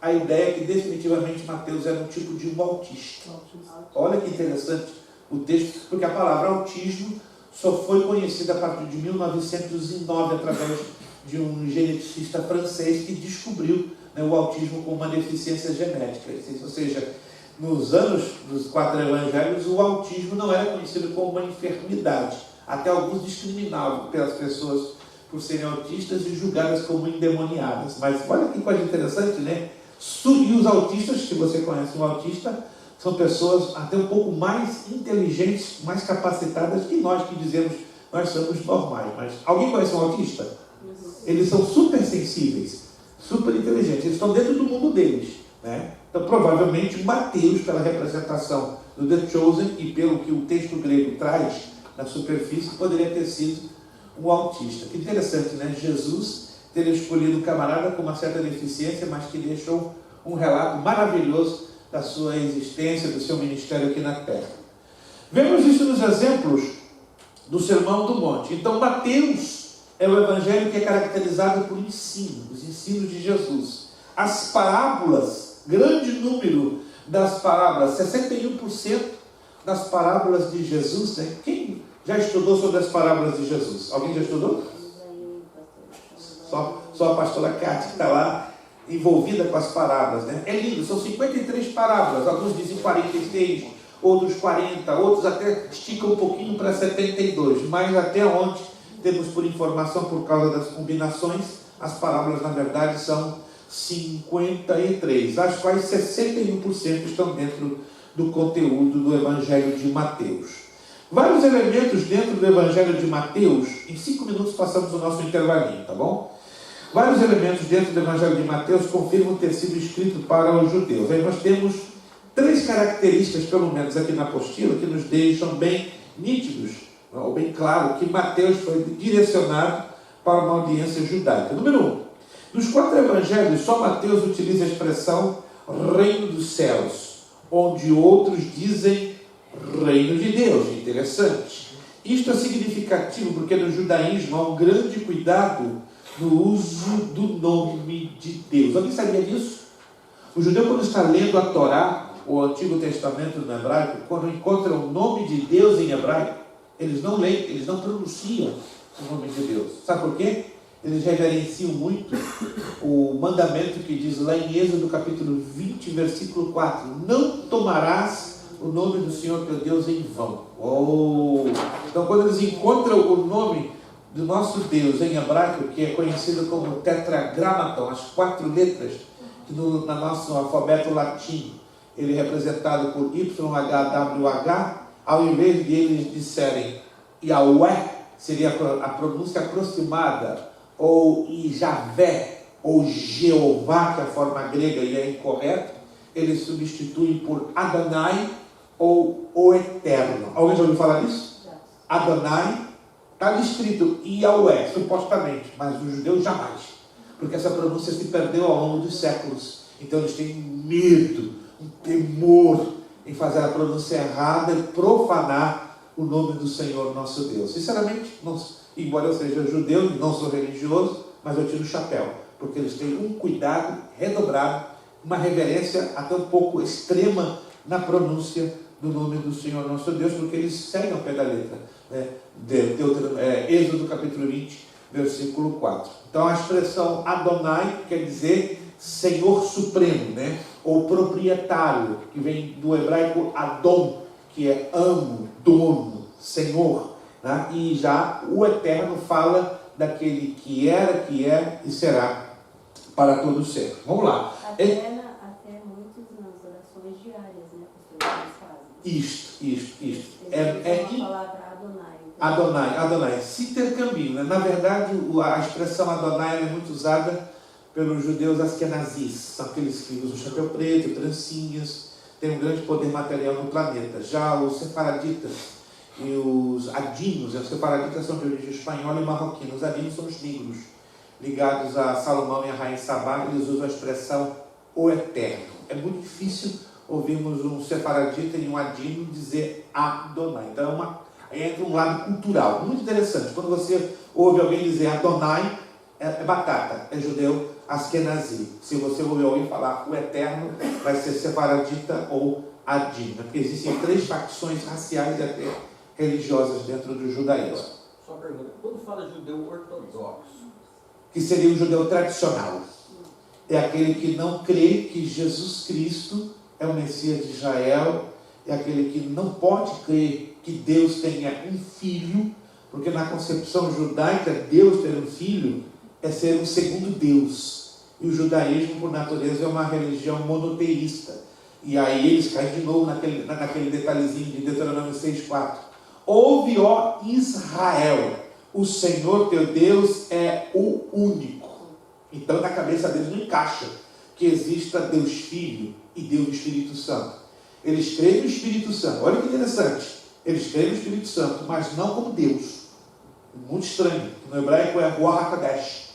a ideia que definitivamente Mateus era um tipo de um autista. Olha que interessante o texto, porque a palavra autismo só foi conhecida a partir de 1909 através de um geneticista francês que descobriu, né, o autismo como uma deficiência genética. Ou seja, nos anos dos 4 evangelhos, o autismo não era conhecido como uma enfermidade. Até alguns discriminavam pelas pessoas por serem autistas e julgadas como endemoniadas. Mas olha que coisa interessante, né? E os autistas, se você conhece um autista, são pessoas até um pouco mais inteligentes, mais capacitadas que nós que dizemos nós somos normais. Mas alguém conhece um autista? Eles são super sensíveis, super inteligentes. Eles estão dentro do mundo deles, né? Então, provavelmente, Mateus, pela representação do The Chosen e pelo que o texto grego traz na superfície, poderia ter sido um autista. Que interessante, né? Jesus ter escolhido um camarada com uma certa deficiência, mas que deixou um relato maravilhoso da sua existência, do seu ministério aqui na Terra. Vemos isso nos exemplos do Sermão do Monte. Então, Mateus é o evangelho que é caracterizado por ensino, os ensinos de Jesus. As parábolas, grande número das parábolas, 61% das parábolas de Jesus, né? Quem já estudou sobre as parábolas de Jesus? Alguém já estudou? Só a pastora Cátia que está lá envolvida com as parábolas, né? É lindo, são 53 parábolas, alguns dizem 46, outros 40, outros até esticam um pouquinho para 72, mas até onde temos por informação, por causa das combinações, as parábolas na verdade são 53, as quais 61% estão dentro do conteúdo do Evangelho de Mateus. Vários elementos dentro do Evangelho de Mateus, em 5 minutos passamos o nosso intervalinho, tá bom? Vários elementos dentro do Evangelho de Mateus confirmam ter sido escrito para os judeus. Aí nós temos 3 características, pelo menos aqui na apostila, que nos deixam bem nítidos, ou bem claro, que Mateus foi direcionado para uma audiência judaica. Número 1, dos 4 evangelhos, só Mateus utiliza a expressão reino dos céus, onde outros dizem reino de Deus. Interessante. Isto é significativo porque no judaísmo há um grande cuidado no uso do nome de Deus. Alguém sabia disso? O judeu, quando está lendo a Torá, o Antigo Testamento no hebraico, quando encontra o nome de Deus em hebraico, eles não leem, eles não pronunciam o nome de Deus. Sabe por quê? Eles reverenciam muito o mandamento que diz lá em Êxodo capítulo 20, versículo 4, não tomarás o nome do Senhor teu Deus em vão. Então, quando eles encontram o nome do nosso Deus em hebraico, que é conhecido como tetragramaton, as 4 letras, que no nosso alfabeto latino, ele é representado por YHWH, ao invés de eles disserem Yahweh, seria a pronúncia aproximada, ou Javé, ou Jeová, que é a forma grega e é incorreta, eles substituem por Adonai, ou o Eterno. Alguém já ouviu falar disso? Adonai, está ali escrito Yahweh, supostamente, mas os judeus jamais, porque essa pronúncia se perdeu ao longo dos séculos. Então eles têm medo, um temor em fazer a pronúncia errada e profanar o nome do Senhor nosso Deus. Sinceramente, embora eu seja judeu e não sou religioso, mas eu tiro o chapéu, porque eles têm um cuidado redobrado, uma reverência até um pouco extrema na pronúncia do nome do Senhor nosso Deus, porque eles seguem ao pé da letra, né? Êxodo capítulo 20, versículo 4. Então a expressão Adonai quer dizer Senhor Supremo, né? Ou proprietário, que vem do hebraico Adon, que é amo, dono, Senhor, né? E já o Eterno fala daquele que era, que é e será para todos sempre. Vamos lá. Até muitos nas orações diárias, né? As pessoas fazem. Isto. A palavra Adonai. Adonai. Se intercambia, né? Na verdade, a expressão Adonai é muito usada pelos judeus askenazis, são aqueles que usam chapéu preto, trancinhas, têm um grande poder material no planeta. Já os sefaraditas e os adinos, os sefaraditas são de origem espanhola e marroquina, os adinos são os negros, ligados a Salomão e a rainha Sabá, eles usam a expressão o Eterno. É muito difícil ouvimos um sefaradita e um adino dizer Adonai. Então aí entra um lado cultural, muito interessante. Quando você ouve alguém dizer Adonai, é batata, é judeu askenazi. Se você ouvir alguém falar o eterno, vai ser sefaradita ou adino, porque existem 3 facções raciais e até religiosas dentro do judaísmo. Só uma pergunta, quando fala judeu ortodoxo, Que seria o judeu tradicional. É aquele que não crê que Jesus Cristo é o Messias de Israel, é aquele que não pode crer que Deus tenha um filho, porque na concepção judaica, Deus ter um filho é ser um segundo Deus. E o judaísmo, por natureza, é uma religião monoteísta. E aí eles caem de novo naquele detalhezinho de Deuteronômio 6,4. Ouve, ó Israel, o Senhor teu Deus é o único. Então na cabeça deles não encaixa que exista Deus Filho e Deus Espírito Santo. Eles creem no Espírito Santo. Olha que interessante. Eles creem no Espírito Santo, mas não como Deus. Muito estranho. No hebraico é Ruach HaKodesh.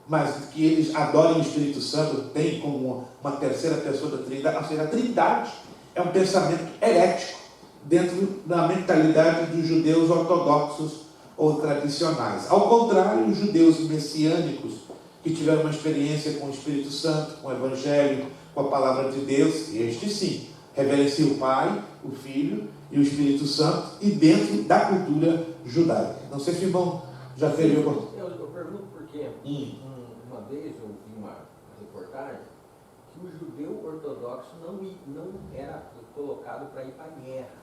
Mas que eles adorem o Espírito Santo, tem como uma terceira pessoa da Trindade. Ou seja, a Trindade é um pensamento herético dentro da mentalidade dos judeus ortodoxos ou tradicionais. Ao contrário, os judeus messiânicos, que tiveram uma experiência com o Espírito Santo, com o Evangelho, com a Palavra de Deus, estes sim, reverenciam o Pai, o Filho e o Espírito Santo, e dentro da cultura judaica. Não sei se o irmão já teve oportunidade. Eu pergunto porque uma vez eu vi uma reportagem que o judeu ortodoxo não era colocado para ir para a guerra.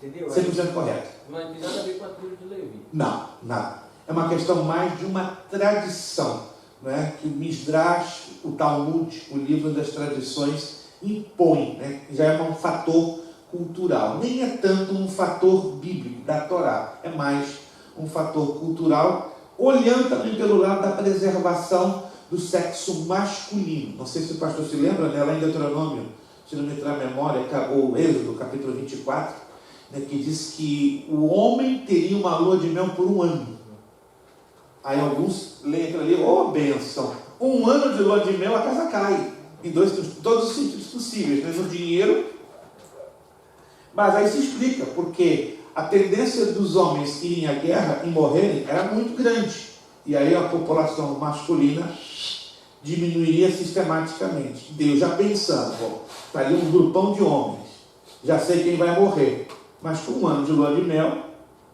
Entendeu? 100% correto. Mas não tem nada a ver com a tribo de Levi. Não, nada. É uma questão mais de uma tradição, né? Que o Midrash, o Talmud, o livro das tradições, impõe, né? Já é um fator cultural. Nem é tanto um fator bíblico da Torá, é mais um fator cultural, olhando também pelo lado da preservação do sexo masculino. Não sei se o pastor se lembra, né? Lá em Deuteronômio, se não me entrar a memória, ou Êxodo, capítulo 24, né? Que diz que o homem teria uma lua de mel por 1 ano. Aí alguns leem aquilo ali, bênção, 1 ano de lua de mel, a casa cai, em todos os sentidos possíveis, né? No dinheiro. Mas aí se explica, porque a tendência dos homens irem à guerra e morrerem era muito grande. E aí a população masculina diminuiria sistematicamente. Deus já pensando, está ali um grupão de homens, já sei quem vai morrer, mas com 1 ano de lua de mel,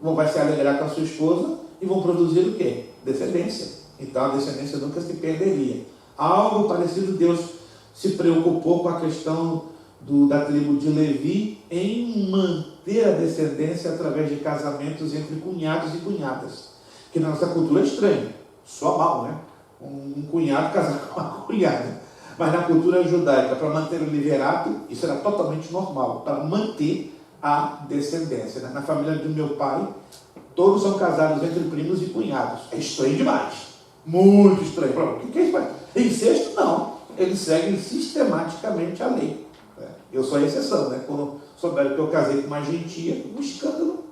vai se alegrar com a sua esposa e vão produzir o quê? Descendência. Então a descendência nunca se perderia. Algo parecido, Deus se preocupou com a questão da tribo de Levi em manter a descendência através de casamentos entre cunhados e cunhadas, que na nossa cultura é estranho, só mal, né? Um cunhado casar com uma cunhada, mas na cultura judaica, para manter o liverato, isso era totalmente normal, para manter a descendência, né? Na família do meu pai, todos são casados entre primos e cunhados. É estranho demais, muito estranho. O que é isso? Incesto não, eles seguem sistematicamente a lei. Eu sou a exceção, né? Quando souberam que eu casei com uma gentia, um escândalo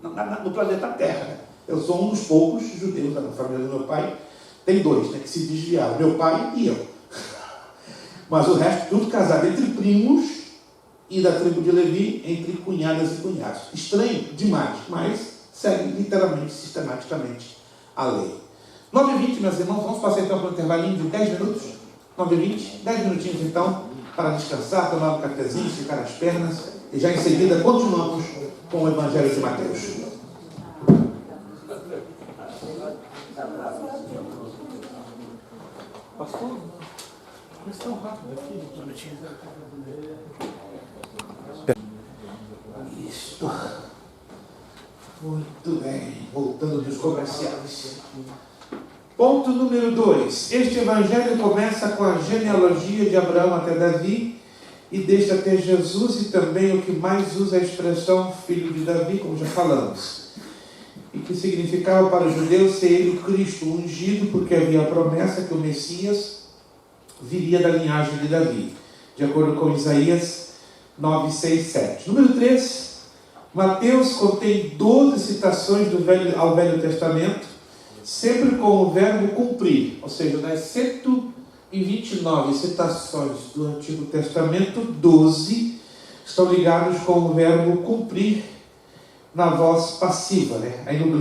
no planeta Terra, né? Eu sou um dos poucos judeus da família do meu pai. Tem 2, né, que se desviaram, meu pai e eu. Mas o resto, tudo casado entre primos e da tribo de Levi, entre cunhadas e cunhados. Estranho demais, mas segue literalmente, sistematicamente a lei. 9h20, meus irmãos, vamos passar então para um intervalinho de 10 minutos. 9h20, 10 minutinhos então, para descansar, tomar um cafezinho, esticar as pernas, e já em seguida continuamos com o Evangelho de Mateus. Pastor, questão rápida aqui, Isso. Muito bem, voltando dos comerciais. Ponto número 2. Este evangelho começa com a genealogia de Abraão até Davi e deixa até Jesus, e também o que mais usa a expressão filho de Davi, como já falamos. E que significava para os judeus ser ele o Cristo ungido, porque havia a promessa que o Messias viria da linhagem de Davi, de acordo com Isaías 9, 6, 7. Número 3, Mateus contém 12 citações ao Velho Testamento, sempre com o verbo cumprir, ou seja, das e 29 citações do Antigo Testamento, 12 estão ligados com o verbo cumprir na voz passiva, né? Aí no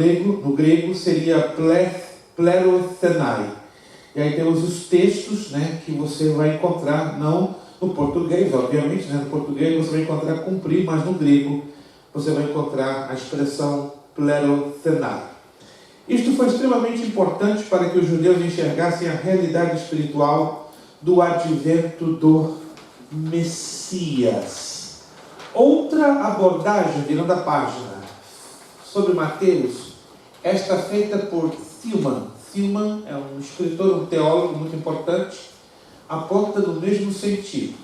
grego seria plerothenai. E aí temos os textos, né, que você vai encontrar, não no português, obviamente, né? No português você vai encontrar cumprir, mas no grego você vai encontrar a expressão plerothenai. Isto foi extremamente importante para que os judeus enxergassem a realidade espiritual do advento do Messias. Outra abordagem, virando a página, sobre Mateus, esta feita por Thielman. Thielman é um escritor, um teólogo muito importante, aponta no mesmo sentido.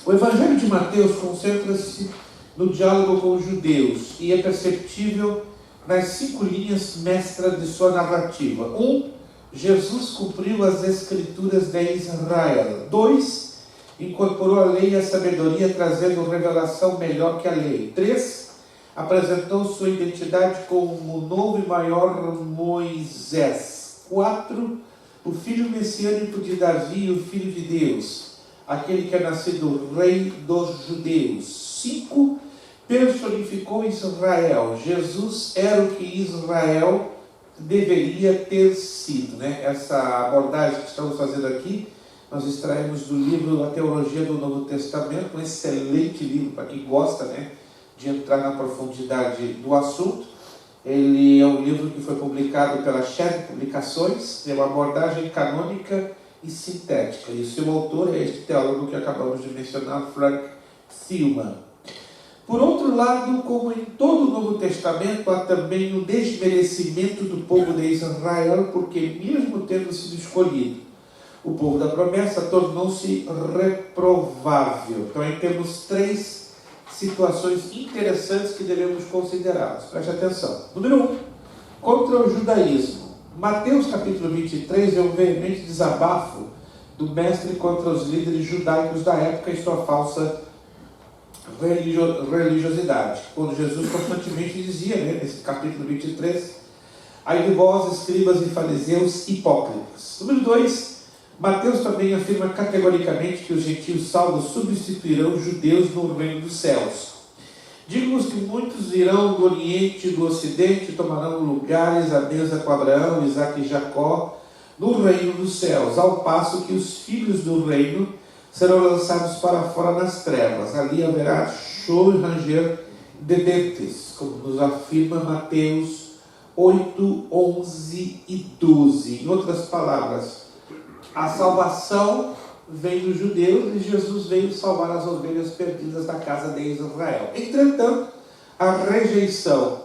O Evangelho de Mateus concentra-se no diálogo com os judeus e é perceptível nas 5 linhas mestras de sua narrativa. 1. Jesus cumpriu as Escrituras de Israel. 2. Incorporou a lei e a sabedoria, trazendo revelação melhor que a lei. 3. Apresentou sua identidade como o novo e maior Moisés. 4. O filho messiânico de Davi, o filho de Deus, aquele que é nascido rei dos judeus. 5. Personificou Israel. Jesus era o que Israel deveria ter sido, né? Essa abordagem que estamos fazendo aqui, nós extraímos do livro A Teologia do Novo Testamento, um excelente livro para quem gosta, né, de entrar na profundidade do assunto. Ele é um livro que foi publicado pela Shed Publicações, é uma abordagem canônica e sintética. E o seu autor é este teólogo que acabamos de mencionar, Frank Thielman. Por outro lado, como em todo o Novo Testamento, há também o desmerecimento do povo de Israel, porque mesmo tendo sido escolhido, o povo da promessa tornou-se reprovável. Então aí temos 3 situações interessantes que devemos considerar. Preste atenção. Número 1, contra o judaísmo. Mateus capítulo 23 é um veemente desabafo do mestre contra os líderes judaicos da época e sua falsa religiosidade, quando Jesus constantemente dizia, né, nesse capítulo 23, ai de vós, escribas e fariseus hipócritas. Número 2, Mateus também afirma categoricamente que os gentios salvos substituirão os judeus no reino dos céus. Digo-vos que muitos virão do Oriente e do Ocidente e tomarão lugares à mesa com Abraão, Isaque e Jacó no reino dos céus, ao passo que os filhos do reino serão lançados para fora nas trevas. Ali haverá choro e ranger de dentes, como nos afirma Mateus 8, 11 e 12. Em outras palavras, a salvação vem dos judeus e Jesus veio salvar as ovelhas perdidas da casa de Israel. Entretanto, a rejeição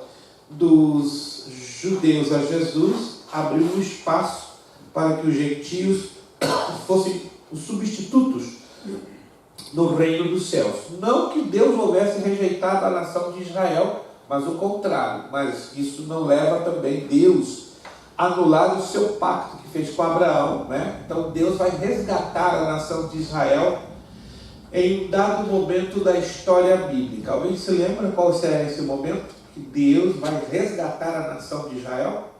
dos judeus a Jesus abriu um espaço para que os gentios fossem os substitutos no reino dos céus. Não que Deus houvesse rejeitado a nação de Israel, mas o contrário. Mas isso não leva também Deus a anular o seu pacto que fez com Abraão, né? Então Deus vai resgatar a nação de Israel em um dado momento da história bíblica. Alguém se lembra qual será esse momento que Deus vai resgatar a nação de Israel?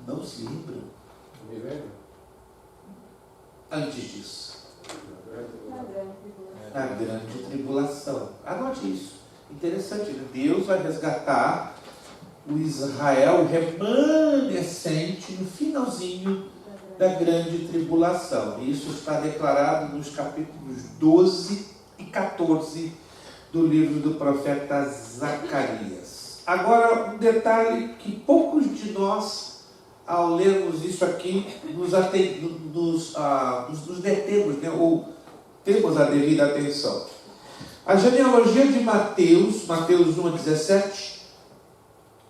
Não se lembram? Antes disso, na grande tribulação. Anote isso. Interessante, né? Deus vai resgatar o Israel remanescente no finalzinho da grande tribulação. Isso está declarado nos capítulos 12 e 14 do livro do profeta Zacarias. Agora, um detalhe que poucos de nós, ao lermos isso aqui, nos detemos, né? Ou temos a devida atenção. A genealogia de Mateus 1 a 17,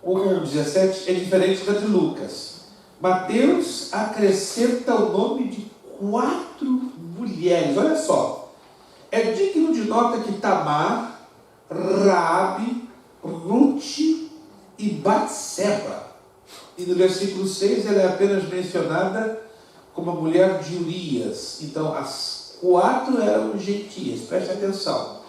1 a 17, é diferente da de Lucas. Mateus acrescenta o nome de 4 mulheres. Olha só. É digno de nota que Tamar, Raabe, Ruth e Batseba. E no versículo 6 ela é apenas mencionada como a mulher de Urias. Então as 4 eram gentias, preste atenção.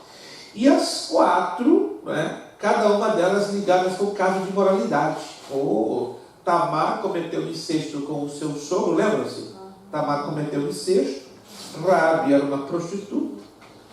E as 4, né, cada uma delas ligadas com o caso de moralidade, ou Tamar cometeu incesto com o seu sogro, lembram-se? Tamar cometeu incesto. Raabe era uma prostituta.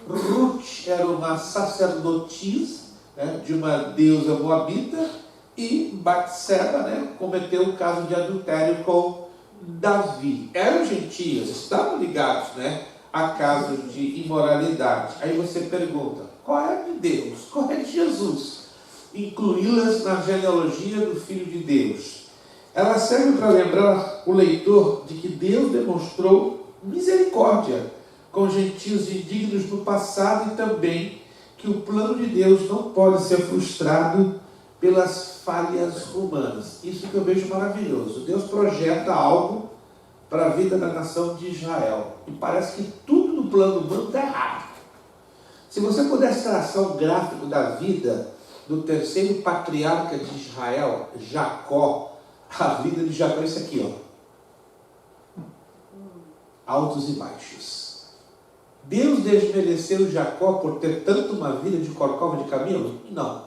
Ruth era uma sacerdotisa, né, de uma deusa moabita. E Batseba, né, cometeu o caso de adultério com Davi. Eram gentios, estavam ligados, né, a casos de imoralidade. Aí você pergunta, qual é de Deus? Qual é de Jesus? Incluí-las na genealogia do Filho de Deus. Ela serve para lembrar o leitor de que Deus demonstrou misericórdia com gentios indignos no passado e também que o plano de Deus não pode ser frustrado pelas falhas humanas. Isso que eu vejo maravilhoso. Deus projeta algo para a vida da nação de Israel. E parece que tudo no plano humano está errado. Se você pudesse traçar um gráfico da vida do terceiro patriarca de Israel, Jacó, a vida de Jacó é isso aqui, ó. Altos e baixos. Deus desmereceu Jacó por ter tanto uma vida de corcova de camelo? Não.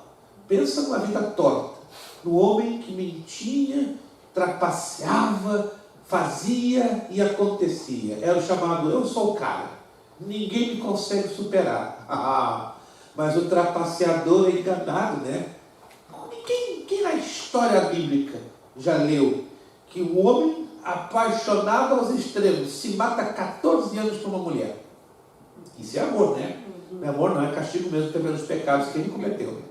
Pensa numa vida torta. No homem que mentia, trapaceava, fazia e acontecia. Era o chamado, eu sou o cara. Ninguém me consegue superar. Mas o trapaceador é enganado, né? Quem na história bíblica já leu que o homem apaixonado aos extremos se mata 14 anos por uma mulher? Isso é amor, né? Não é amor, não, é castigo mesmo pelos pecados que ele cometeu.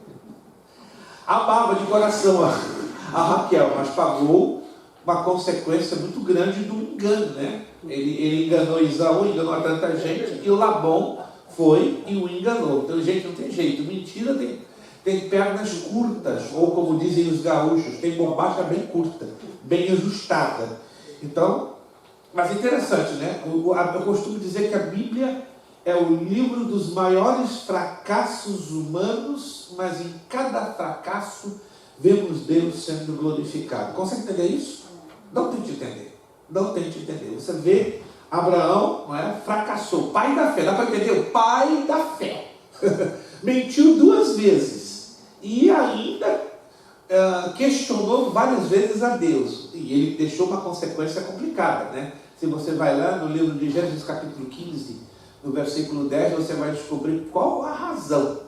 Amava de coração a Raquel, mas pagou uma consequência muito grande do engano, né? Ele enganou Isaú, enganou a tanta gente, e o Labão foi e o enganou. Então, gente, não tem jeito. Mentira tem pernas curtas, ou como dizem os gaúchos, tem bombacha bem curta, bem ajustada. Então, mas interessante, né? Eu costumo dizer que a Bíblia é o livro dos maiores fracassos humanos, mas em cada fracasso vemos Deus sendo glorificado. Consegue entender isso? Não tente entender. Não tente entender. Você vê Abraão, não é? Fracassou. Pai da fé. Dá para entender? O pai da fé. Mentiu 2 vezes. E ainda questionou várias vezes a Deus. E ele deixou uma consequência complicada, né? Se você vai lá no livro de Gênesis capítulo 15, no versículo 10, você vai descobrir qual a razão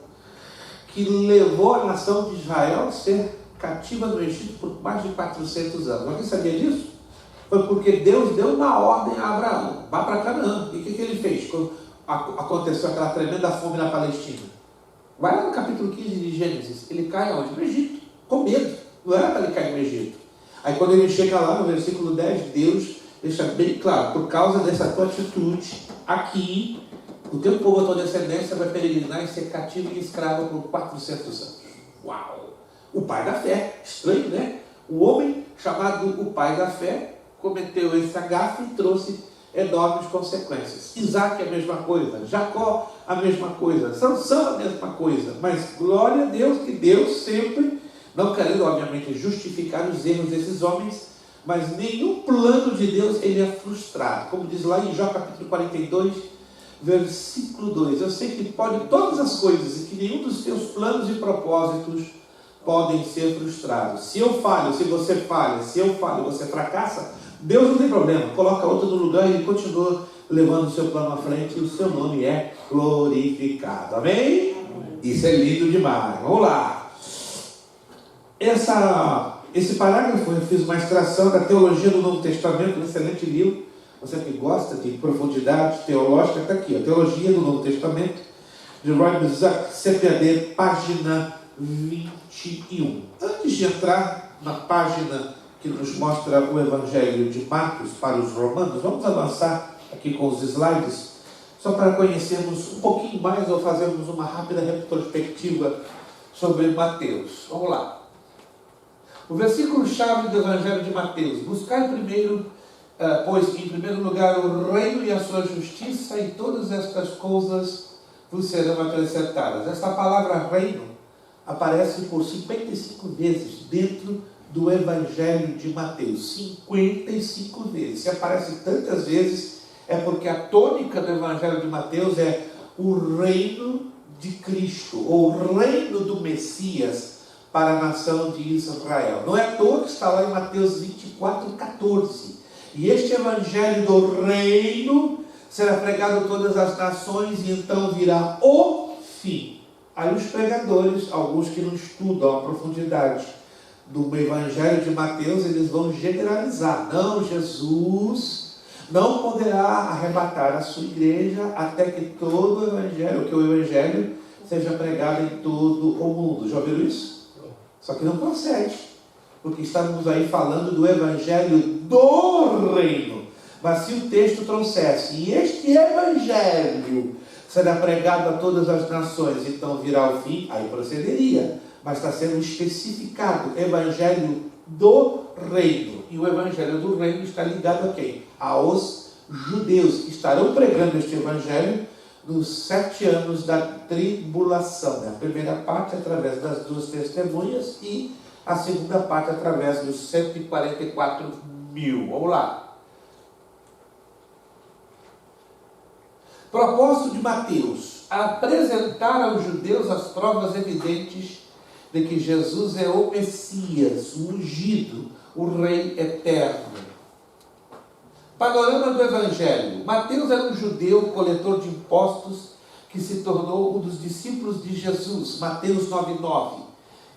que levou a nação de Israel a ser cativa no Egito por mais de 400 anos. Alguém sabia disso? Foi porque Deus deu uma ordem a Abraão, vá para Canaã. E o que ele fez quando aconteceu aquela tremenda fome na Palestina? Vai lá no capítulo 15 de Gênesis, ele cai aonde? No Egito, com medo. Não era para ele cair no Egito. Aí quando ele chega lá no versículo 10, Deus deixa bem claro, por causa dessa tua atitude, aqui, o teu povo, a tua descendência vai peregrinar e ser cativo e escravo por 400 anos. Uau! O pai da fé, estranho, né? O homem chamado o pai da fé cometeu esse gafe e trouxe enormes consequências. Isaac é a mesma coisa, Jacó a mesma coisa, Sansão a mesma coisa, mas glória a Deus que Deus sempre, não querendo obviamente justificar os erros desses homens, mas nenhum plano de Deus ele é frustrado. Como diz lá em Jó capítulo 42, versículo 2, eu sei que pode todas as coisas e que nenhum dos teus planos e propósitos podem ser frustrados. Se eu falho, se você falha, se eu falho, você fracassa, Deus não tem problema, coloca outro no lugar e ele continua levando o seu plano à frente e o seu nome é glorificado. Amém? Isso é lindo demais. Vamos lá. Esse parágrafo eu fiz uma extração da Teologia do Novo Testamento, um excelente livro. Você que gosta de profundidade teológica, está aqui, a Teologia do Novo Testamento, de Roy Buzzard, CPAD, página 21. Antes de entrar na página que nos mostra o Evangelho de Marcos para os romanos, vamos avançar aqui com os slides, só para conhecermos um pouquinho mais ou fazermos uma rápida retrospectiva sobre Mateus. Vamos lá. O versículo-chave do Evangelho de Mateus: buscai primeiro, pois em primeiro lugar o reino e a sua justiça, e todas estas coisas vos serão acrescentadas. Esta palavra reino aparece por 55 vezes dentro do Evangelho de Mateus. 55 vezes. Se aparece tantas vezes, é porque a tônica do Evangelho de Mateus é o reino de Cristo, ou o reino do Messias, para a nação de Israel. Não é à toa que está lá em Mateus 24:14. E este evangelho do reino será pregado a todas as nações e então virá o fim. Aí os pregadores, alguns que não estudam a profundidade do evangelho de Mateus, eles vão generalizar. Não, Jesus não poderá arrebatar a sua igreja até que todo o evangelho, que o evangelho seja pregado em todo o mundo. Já ouviram isso? Só que não procede, porque estamos aí falando do evangelho do reino. Mas se o texto trouxesse, e este evangelho será pregado a todas as nações, então virá o fim, aí procederia. Mas está sendo especificado, evangelho do reino. E o evangelho do reino está ligado a quem? Aos judeus, que estarão pregando este evangelho nos 7 anos da tribulação. A primeira parte através das 2 testemunhas e a segunda parte através dos 144 mil. Vamos lá. Propósito de Mateus: apresentar aos judeus as provas evidentes de que Jesus é o Messias, o ungido, o Rei eterno. Panorama do Evangelho. Mateus era um judeu coletor de impostos que se tornou um dos discípulos de Jesus. Mateus 9:9.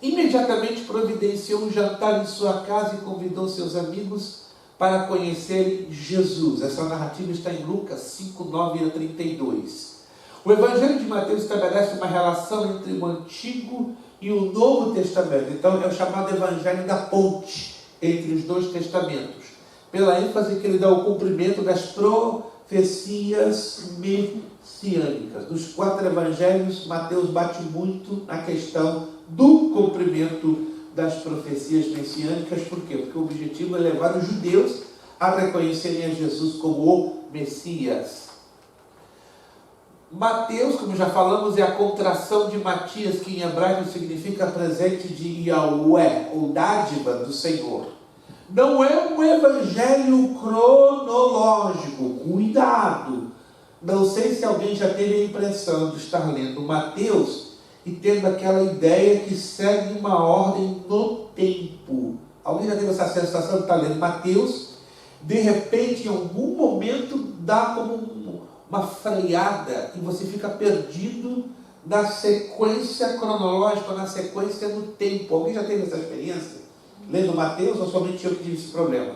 Imediatamente providenciou um jantar em sua casa e convidou seus amigos para conhecerem Jesus. Essa narrativa está em Lucas 5:9-32. O Evangelho de Mateus estabelece uma relação entre o Antigo e o Novo Testamento. Então é o chamado Evangelho da ponte entre os 2 testamentos, pela ênfase que ele dá ao cumprimento das profecias messiânicas. Dos 4 evangelhos, Mateus bate muito na questão do cumprimento das profecias messiânicas. Por quê? Porque o objetivo é levar os judeus a reconhecerem a Jesus como o Messias. Mateus, como já falamos, é a contração de Matias, que em hebraico significa presente de Yahweh, ou dádiva do Senhor. Não é um evangelho cronológico. Cuidado! Não sei se alguém já teve a impressão de estar lendo Mateus e tendo aquela ideia que segue uma ordem no tempo. Alguém já teve essa sensação de estar lendo Mateus, de repente, em algum momento, dá como uma freada e você fica perdido na sequência cronológica, na sequência no tempo. Alguém já teve essa experiência? Lendo Mateus, ou somente eu que tive esse problema?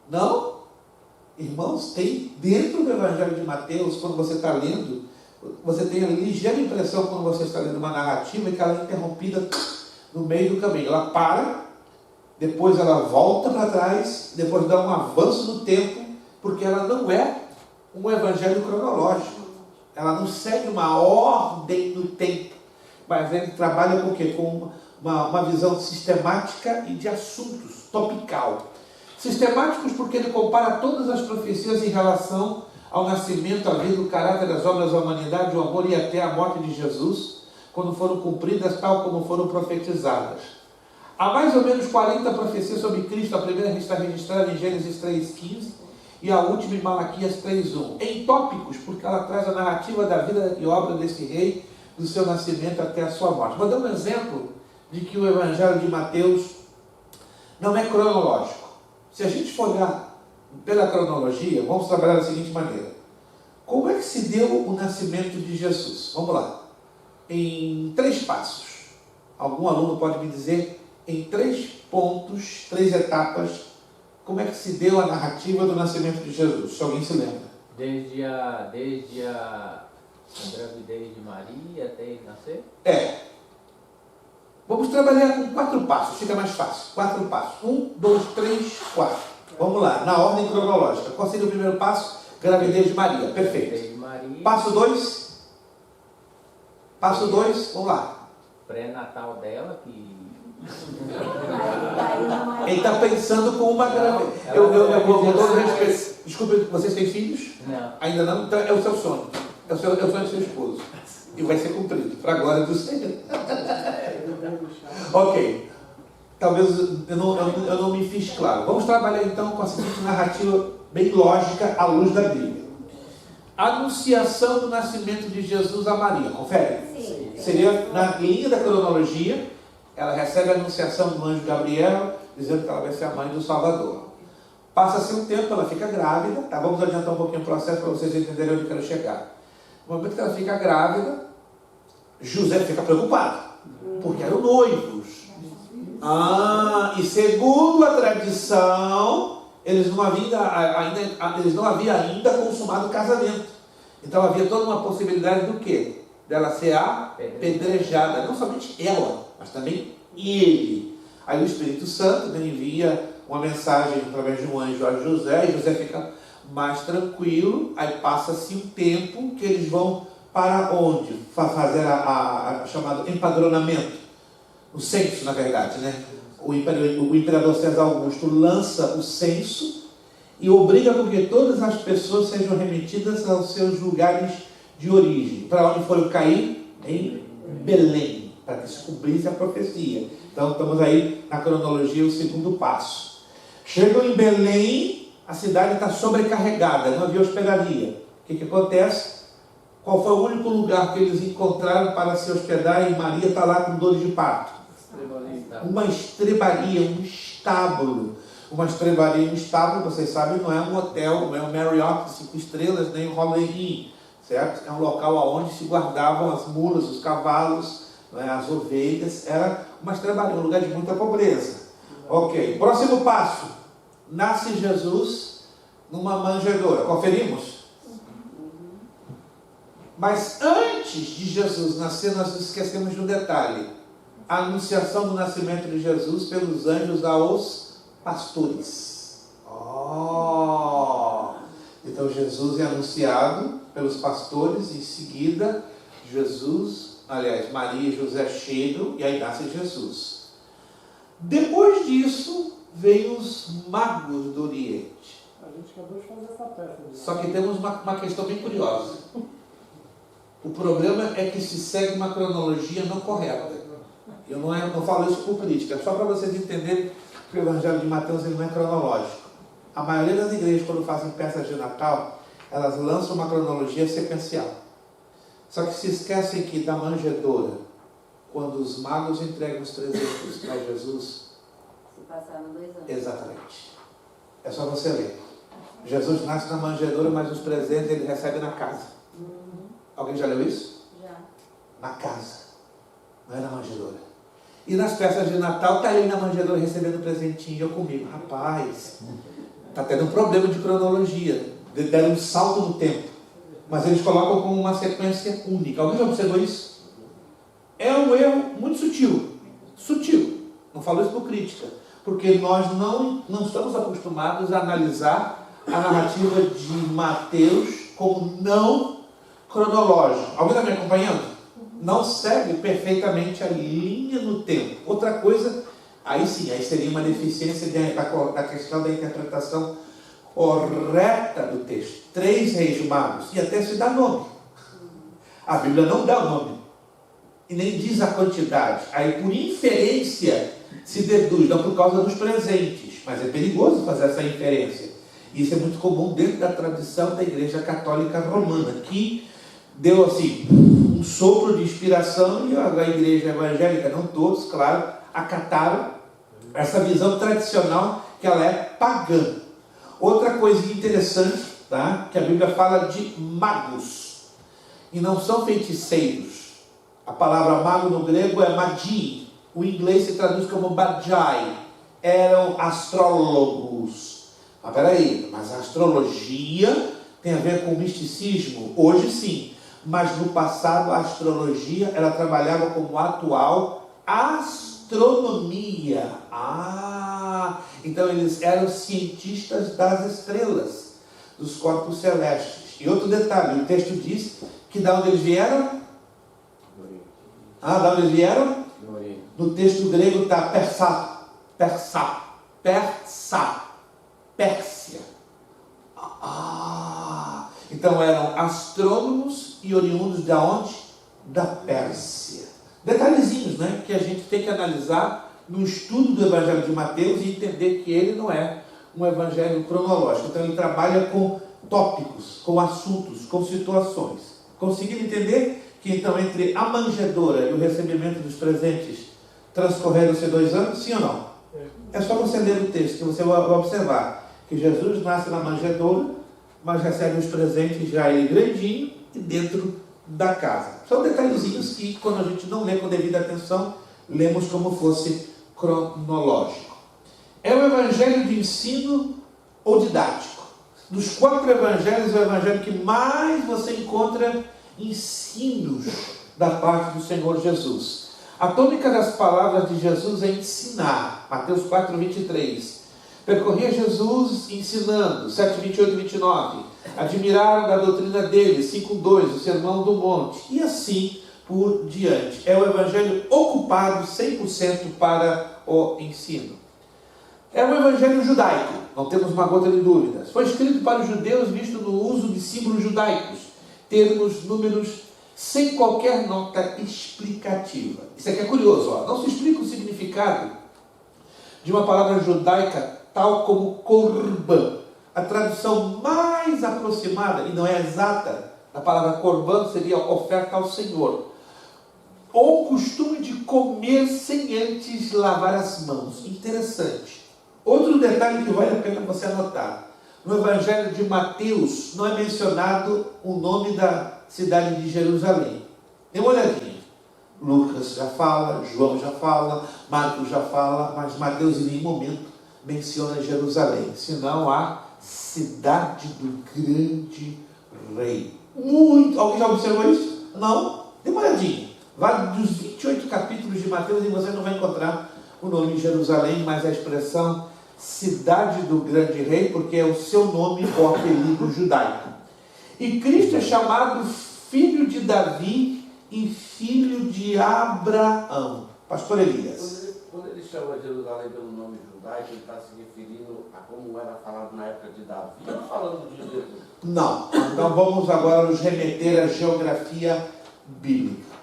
Não? Irmãos, tem dentro do Evangelho de Mateus, quando você está lendo, você tem a ligeira impressão, quando você está lendo uma narrativa, que ela é interrompida no meio do caminho. Ela para, depois ela volta para trás, depois dá um avanço no tempo, porque ela não é um evangelho cronológico. Ela não segue uma ordem no tempo, mas ele trabalha com o quê? Com uma visão sistemática e de assuntos, topical. Sistemáticos porque ele compara todas as profecias em relação ao nascimento, a vida, o caráter, as obras da humanidade, o amor e até a morte de Jesus, quando foram cumpridas tal como foram profetizadas. Há mais ou menos 40 profecias sobre Cristo. A primeira está registrada em Gênesis 3:15 e a última em Malaquias 3:1. Em tópicos, porque ela traz a narrativa da vida e obra desse rei, do seu nascimento até a sua morte. Vou dar um exemplo de que o Evangelho de Mateus não é cronológico. Se a gente for olhar pela cronologia, vamos trabalhar da seguinte maneira. Como é que se deu o nascimento de Jesus? Vamos lá. Em 3 passos. Algum aluno pode me dizer, em 3 pontos, 3 etapas, como é que se deu a narrativa do nascimento de Jesus? Se alguém se lembra. Desde a gravidez de Maria até ele nascer? Vamos trabalhar com 4 passos, fica mais fácil. 4 passos. 1, 2, 3, 4. Vamos lá, na ordem cronológica. Qual seria o primeiro passo? Gravidez de Maria. Perfeito. Gravidez de Maria. Passo 2. Passo 2, vamos lá. Pré-natal dela, que... Ele está pensando com uma gravidez. Eu vou todo respeito. Desculpe, vocês têm filhos? Não. Ainda não? Então é o seu sonho. É o sonho do seu esposo. E vai ser cumprido, para a glória do Senhor. Ok. Talvez eu não me fiz claro. Vamos trabalhar então com a seguinte narrativa bem lógica à luz da Bíblia. Anunciação do nascimento de Jesus a Maria. Confere? Sim. Seria na linha da cronologia. ela recebe a anunciação do anjo Gabriel, dizendo que ela vai ser a mãe do Salvador. Passa-se um tempo, ela fica grávida, tá? Vamos adiantar um pouquinho o processo para vocês entenderem onde eu quero chegar. No momento que ela fica grávida, José fica preocupado, porque eram noivos. E segundo a tradição, eles não haviam ainda consumado o casamento. Então havia toda uma possibilidade do quê? Dela ser apedrejada. Não somente ela, mas também ele. Aí o Espírito Santo envia uma mensagem através de um anjo a José, e José fica mais tranquilo. Aí passa-se um tempo que eles vão para onde? Fazer a chamado empadronamento. O censo, na verdade, né? O imperador César Augusto lança o censo e obriga com que todas as pessoas sejam remetidas aos seus lugares de origem. Para onde foram cair? Em Belém, para que se cumprisse a profecia. Então estamos aí na cronologia, o segundo passo. Chegam em Belém, a cidade está sobrecarregada, não havia hospedaria. O que acontece? Qual foi o único lugar que eles encontraram para se hospedar? E Maria está lá com dores de parto. Uma estrebaria, um estábulo. Uma estrebaria, um estábulo, vocês sabem, não é um hotel, não é um Marriott 5 estrelas, nem um Holiday Inn, certo? É um local onde se guardavam as mulas, os cavalos, as ovelhas. Era uma estrebaria, um lugar de muita pobreza. Ok, próximo passo. Nasce Jesus numa manjedoura. Conferimos? Mas antes de Jesus nascer, nós esquecemos de um detalhe. A anunciação do nascimento de Jesus pelos anjos aos pastores. Então Jesus é anunciado pelos pastores, em seguida Maria e José chegam e aí nasce Jesus. Depois disso, vêm os magos do Oriente. A gente acabou de fazer essa peça. Só que temos uma questão bem curiosa. O problema é que se segue uma cronologia não correta. Eu não falo isso por crítica, só para vocês entenderem que o Evangelho de Mateus ele não é cronológico. A maioria das igrejas, quando fazem peças de Natal, elas lançam uma cronologia sequencial. Só que se esquecem que da manjedoura, quando os magos entregam os presentes para Jesus, Se passaram 2 anos. exatamente. É só você ler. Jesus nasce na manjedoura, mas os presentes ele recebe na casa. Alguém já leu isso? Já. Na casa. Não é na manjedoura. E nas festas de Natal, está ele na manjedoura recebendo presentinho. Eu comigo, rapaz, está tendo um problema de cronologia. Deram um salto no tempo. Mas eles colocam como uma sequência única. Alguém já observou isso? É um erro muito sutil. Sutil. Não falo isso por crítica. Porque nós não estamos acostumados a analisar a narrativa de Mateus como não cronológico. Alguém está me acompanhando? Não segue perfeitamente a linha no tempo. Outra coisa, aí seria uma deficiência da questão da interpretação correta do texto. 3 reis magos, e até se dá nome. A Bíblia não dá o nome. E nem diz a quantidade. Aí por inferência se deduz, não por causa dos presentes. Mas é perigoso fazer essa inferência. Isso é muito comum dentro da tradição da Igreja Católica Romana, que deu assim um sopro de inspiração e a igreja evangélica, não todos, claro, acataram essa visão tradicional que ela é pagã. Outra coisa interessante, tá? Que a Bíblia fala de magos e não são feiticeiros. A palavra mago no grego é magi, o inglês se traduz como magi, eram astrólogos. Mas peraí, mas a astrologia tem a ver com misticismo? Hoje sim. Mas no passado a astrologia, ela trabalhava como atual astronomia. Então eles eram cientistas das estrelas, dos corpos celestes. E outro detalhe, o texto diz que da onde eles vieram? Da onde eles vieram? No texto grego está Pérsia. Então eram astrônomos e oriundos de onde? Da Pérsia. Detalhezinhos, né? Que a gente tem que analisar no estudo do Evangelho de Mateus e entender que ele não é um evangelho cronológico. Então ele trabalha com tópicos, com assuntos, com situações. Conseguiram entender que então entre a manjedoura e o recebimento dos presentes transcorreram-se 2 anos, sim ou não? É só você ler o texto que você vai observar que Jesus nasce na manjedoura, mas recebe os presentes já ele grandinho e dentro da casa. São detalhezinhos que, quando a gente não lê com devida atenção, lemos como fosse cronológico. É o evangelho de ensino ou didático? Dos 4 evangelhos, é o evangelho que mais você encontra ensinos da parte do Senhor Jesus. A tônica das palavras de Jesus é ensinar. Mateus 4, 23. Percorria Jesus ensinando. 7, 28 e 29. Admiraram da doutrina dele. 5, 2. O sermão do monte. E assim por diante. É o evangelho ocupado 100% para o ensino. É um evangelho judaico, não temos uma gota de dúvidas. Foi escrito para os judeus, visto no uso de símbolos judaicos, termos, números, sem qualquer nota explicativa. Isso aqui é curioso, ó. Não se explica o significado de uma palavra judaica tal como korban. A tradução mais aproximada, e não é exata, da palavra korban seria oferta ao Senhor. Ou costume de comer sem antes lavar as mãos. Interessante. Outro detalhe que vale a pena você anotar. No Evangelho de Mateus não é mencionado o nome da cidade de Jerusalém. Dê uma olhadinha. Lucas já fala, João já fala, Marcos já fala, mas Mateus em nenhum momento menciona Jerusalém, senão a cidade do grande rei. Alguém já observou isso? Não? Dê uma olhadinha. Vá dos 28 capítulos de Mateus e você não vai encontrar o nome Jerusalém, mas a expressão cidade do grande rei, porque é o seu nome ou apelido judaico. E Cristo é chamado filho de Davi e filho de Abraão. Pastor Elias. Quando ele chama Jerusalém pelo nome judaico, ele está se referindo a como era falado na época de Davi, ou falando de Jesus? Não. Então vamos agora nos remeter à geografia bíblica.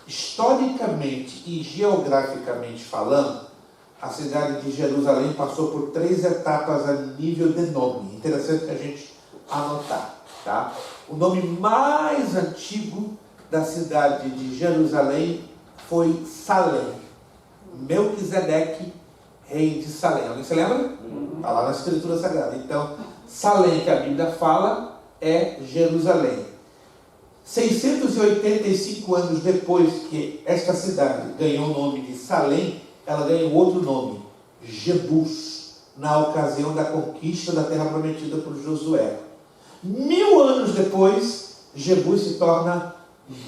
Historicamente e geograficamente falando, a cidade de Jerusalém passou por 3 etapas a nível de nome. Interessante que a gente anotar. Tá? O nome mais antigo da cidade de Jerusalém foi Salém. Melquisedeque, rei de Salém. Alguém se lembra? Está lá na Escritura Sagrada. Então, Salém, que a Bíblia fala, é Jerusalém. 685 anos depois que esta cidade ganhou o nome de Salém, ela ganhou outro nome, Jebus, na ocasião da conquista da terra prometida por Josué. 1000 anos depois, Jebus se torna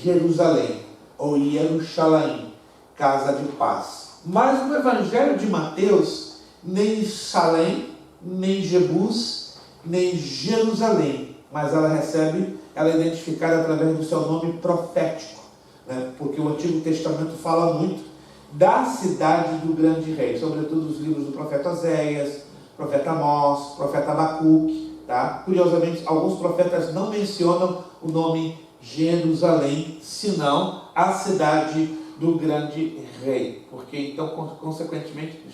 Jerusalém, ou Jerusalém, casa de paz. Mas no Evangelho de Mateus, nem Salém, nem Jebus, nem Jerusalém, mas ela é identificada através do seu nome profético, né? Porque o Antigo Testamento fala muito da cidade do grande rei, sobretudo os livros do profeta Oséias, profeta Amós, profeta Abacuque. Tá? Curiosamente, alguns profetas não mencionam o nome Jerusalém, senão a cidade do grande rei. Porque então, consequentemente,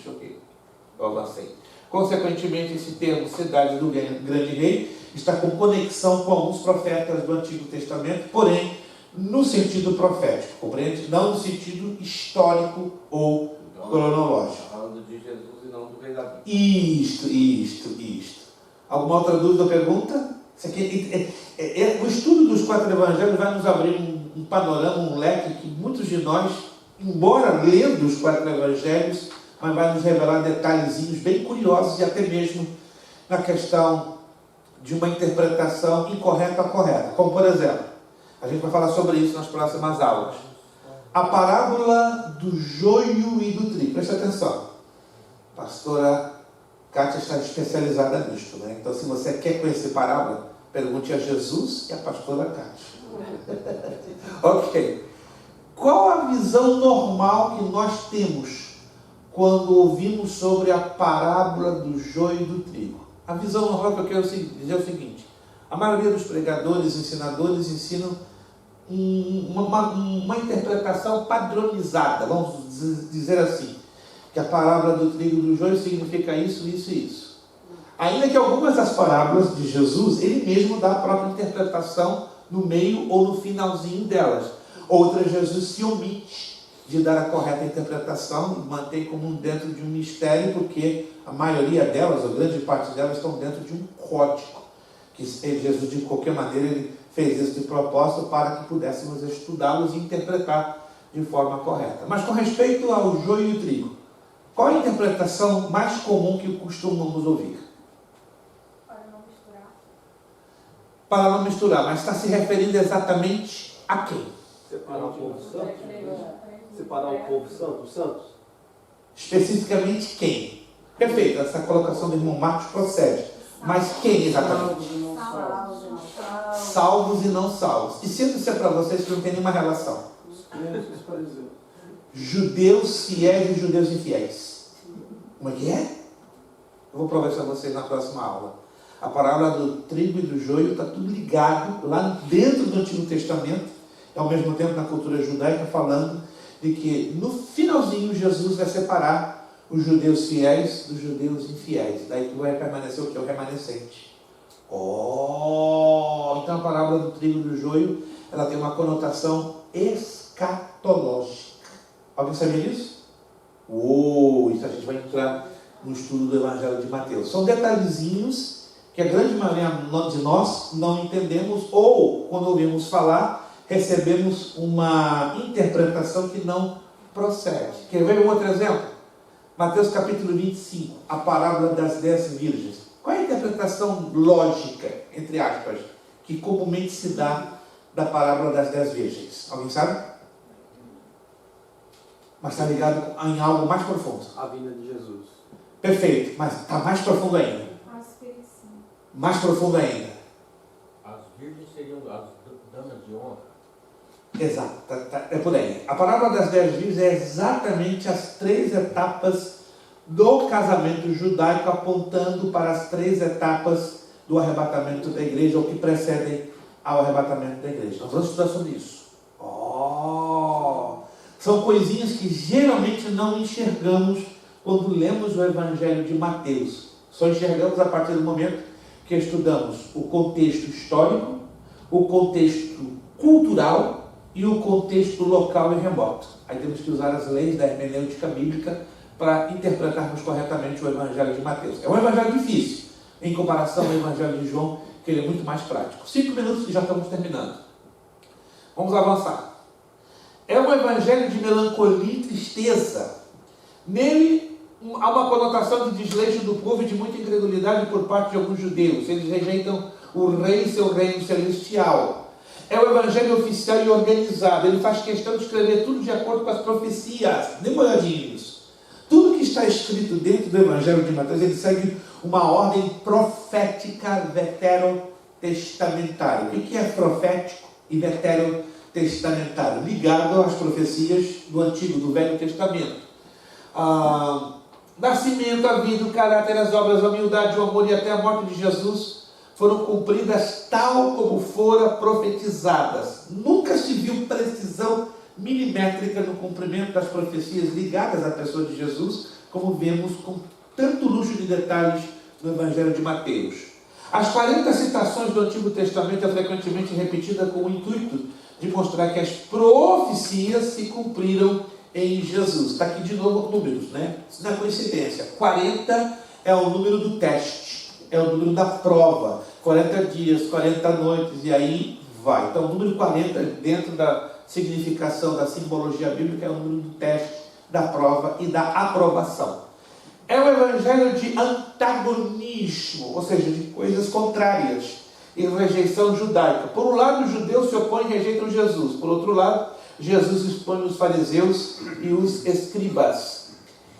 eu avancei. Consequentemente, esse termo cidade do grande rei está com conexão com alguns profetas do Antigo Testamento, porém, no sentido profético, compreende? Não no sentido histórico ou cronológico. Falando de Jesus e não do rei Davi. Isto. Alguma outra dúvida ou pergunta? Isso aqui o estudo dos 4 evangelhos vai nos abrir um panorama, um leque que muitos de nós, embora lendo os 4 evangelhos, mas vai nos revelar detalhezinhos bem curiosos e até mesmo na questão de uma interpretação incorreta ou correta. Como, por exemplo, a gente vai falar sobre isso nas próximas aulas. A parábola do joio e do trigo. Presta atenção. A pastora Kátia está especializada nisto, né? Então, se você quer conhecer parábola, pergunte a Jesus e a pastora Kátia. Ok. Qual a visão normal que nós temos quando ouvimos sobre a parábola do joio e do trigo? A visão normal que eu quero dizer é o seguinte: a maioria dos pregadores, ensinadores, ensinam uma interpretação padronizada, vamos dizer assim, que a parábola do trigo e do joio significa isso, isso e isso. Ainda que algumas das parábolas de Jesus, ele mesmo dá a própria interpretação no meio ou no finalzinho delas. Outras, Jesus se omite de dar a correta interpretação, mantém como dentro de um mistério, porque a maioria delas, ou grande parte delas, estão dentro de um código, que Jesus, de qualquer maneira, ele fez isso de propósito para que pudéssemos estudá-los e interpretar de forma correta. Mas com respeito ao joio e o trigo, qual a interpretação mais comum que costumamos ouvir? Para não misturar. Para não misturar, mas está se referindo exatamente a quem? Separar o povo santo? Separar o povo santo, os santos? Especificamente quem? Perfeito, essa colocação do irmão Marcos procede. Mas quem exatamente? Salvos e não salvos. E sinto dizer para vocês que não tem nenhuma relação. Os fariseus. Judeus fiéis e judeus infiéis. Como é que é? Eu vou provar isso a vocês na próxima aula. A parábola do trigo e do joio está tudo ligado lá dentro do Antigo Testamento, e ao mesmo tempo na cultura judaica, falando de que no finalzinho Jesus vai separar os judeus fiéis dos judeus infiéis. Daí que vai permanecer o que? O remanescente. Então a parábola do trigo e do joio, ela tem uma conotação escatológica. Alguém sabia disso? Isso a gente vai entrar no estudo do Evangelho de Mateus. São detalhezinhos que a grande maioria de nós não entendemos, ou quando ouvimos falar, recebemos uma interpretação que não procede. Quer ver um outro exemplo? Mateus capítulo 25, a parábola das 10 virgens. Qual é a interpretação lógica, entre aspas, que comumente se dá da parábola das 10 virgens? Alguém sabe? Mas está ligado em algo mais profundo. A vinda de Jesus. Perfeito, mas está mais profundo ainda. A aspersão. Mais profundo ainda. As virgens seriam as damas de honra. Exato, é por aí. A parábola das 10 virgens é exatamente as 3 etapas do casamento judaico, apontando para as 3 etapas do arrebatamento da igreja, ou que precedem ao arrebatamento da igreja. Nós vamos estudar sobre isso. São coisinhas que geralmente não enxergamos quando lemos o Evangelho de Mateus. Só enxergamos a partir do momento que estudamos o contexto histórico, o contexto cultural e o contexto local e remoto. Aí temos que usar as leis da hermenêutica bíblica para interpretarmos corretamente o Evangelho de Mateus. É um evangelho difícil, em comparação ao Evangelho de João, que ele é muito mais prático. 5 minutos e já estamos terminando. Vamos avançar. É um evangelho de melancolia e tristeza. Nele há uma conotação de desleixo do povo e de muita incredulidade por parte de alguns judeus. Eles rejeitam o rei e seu reino celestial. É o evangelho oficial e organizado. Ele faz questão de escrever tudo de acordo com as profecias. Dê uma olhadinha nisso. Tudo que está escrito dentro do Evangelho de Mateus, ele segue uma ordem profética veterotestamentária. O que é profético e veterotestamentário? Ligado às profecias do Antigo, do Velho Testamento. Nascimento, a vida, o caráter, as obras, a humildade, o amor e até a morte de Jesus foram cumpridas tal como fora profetizadas. Nunca se viu precisão milimétrica no cumprimento das profecias ligadas à pessoa de Jesus, como vemos com tanto luxo de detalhes no Evangelho de Mateus. As 40 citações do Antigo Testamento é frequentemente repetida com o intuito de mostrar que as profecias se cumpriram em Jesus. Está aqui de novo números, né? Isso não é coincidência. 40 é o número do teste, é o número da prova. 40 dias, 40 noites, e aí vai. Então, o número 40, dentro da significação da simbologia bíblica, é o número do teste, da prova e da aprovação. É um evangelho de antagonismo, ou seja, de coisas contrárias e rejeição judaica. Por um lado, os judeus se opõem e rejeitam Jesus. Por outro lado, Jesus expõe os fariseus e os escribas.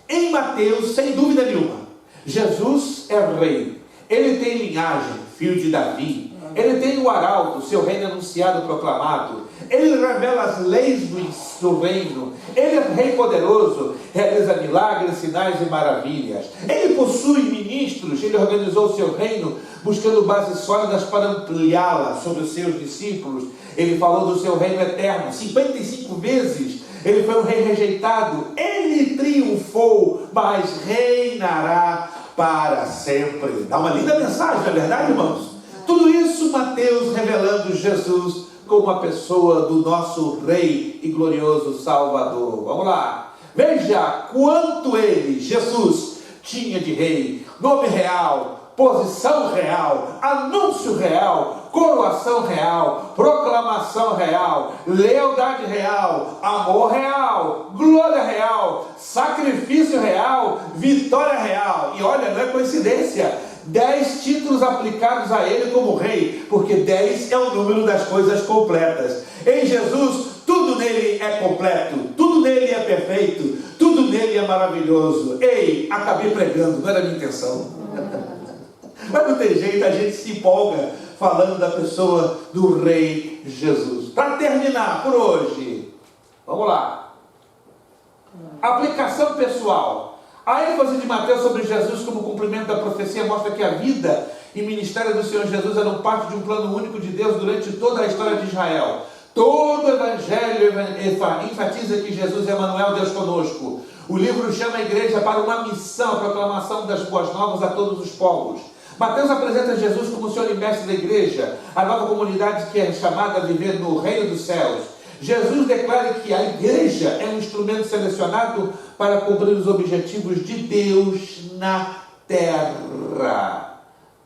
Em Mateus, sem dúvida nenhuma, Jesus é rei. Ele tem linhagem, filho de Davi. Ele tem o arauto, seu reino anunciado, proclamado. Ele revela as leis do reino. Ele é rei poderoso, realiza milagres, sinais e maravilhas. Ele possui ministros, ele organizou o seu reino, buscando bases sólidas para ampliá-la sobre os seus discípulos. Ele falou do seu reino eterno. 55 vezes ele foi um rei rejeitado. Ele triunfou, mas reinará para sempre. Dá uma linda mensagem, não é verdade, irmãos? Tudo isso Mateus revelando Jesus como a pessoa do nosso Rei e glorioso Salvador. Vamos lá. Veja quanto ele, Jesus, tinha de rei, nome real, posição real, anúncio real, coroação real, proclamação real, lealdade real, amor real, glória real, sacrifício real, vitória real. E olha, não é coincidência, 10 títulos aplicados a ele como rei, porque 10 é o número das coisas completas. Em Jesus, tudo nele é completo, tudo nele é perfeito, tudo nele é maravilhoso. Ei, acabei pregando, não era a minha intenção. Mas não tem jeito, a gente se empolga falando da pessoa do Rei Jesus. Para terminar por hoje, vamos lá. Aplicação pessoal. A ênfase de Mateus sobre Jesus como cumprimento da profecia mostra que a vida e ministério do Senhor Jesus eram parte de um plano único de Deus durante toda a história de Israel. Todo o Evangelho enfatiza que Jesus é Emmanuel, Deus conosco. O livro chama a igreja para uma missão, a proclamação das boas novas a todos os povos. Mateus apresenta Jesus como o Senhor e Mestre da igreja, a nova comunidade que é chamada a viver no reino dos céus. Jesus declara que a igreja é um instrumento selecionado para cumprir os objetivos de Deus na terra.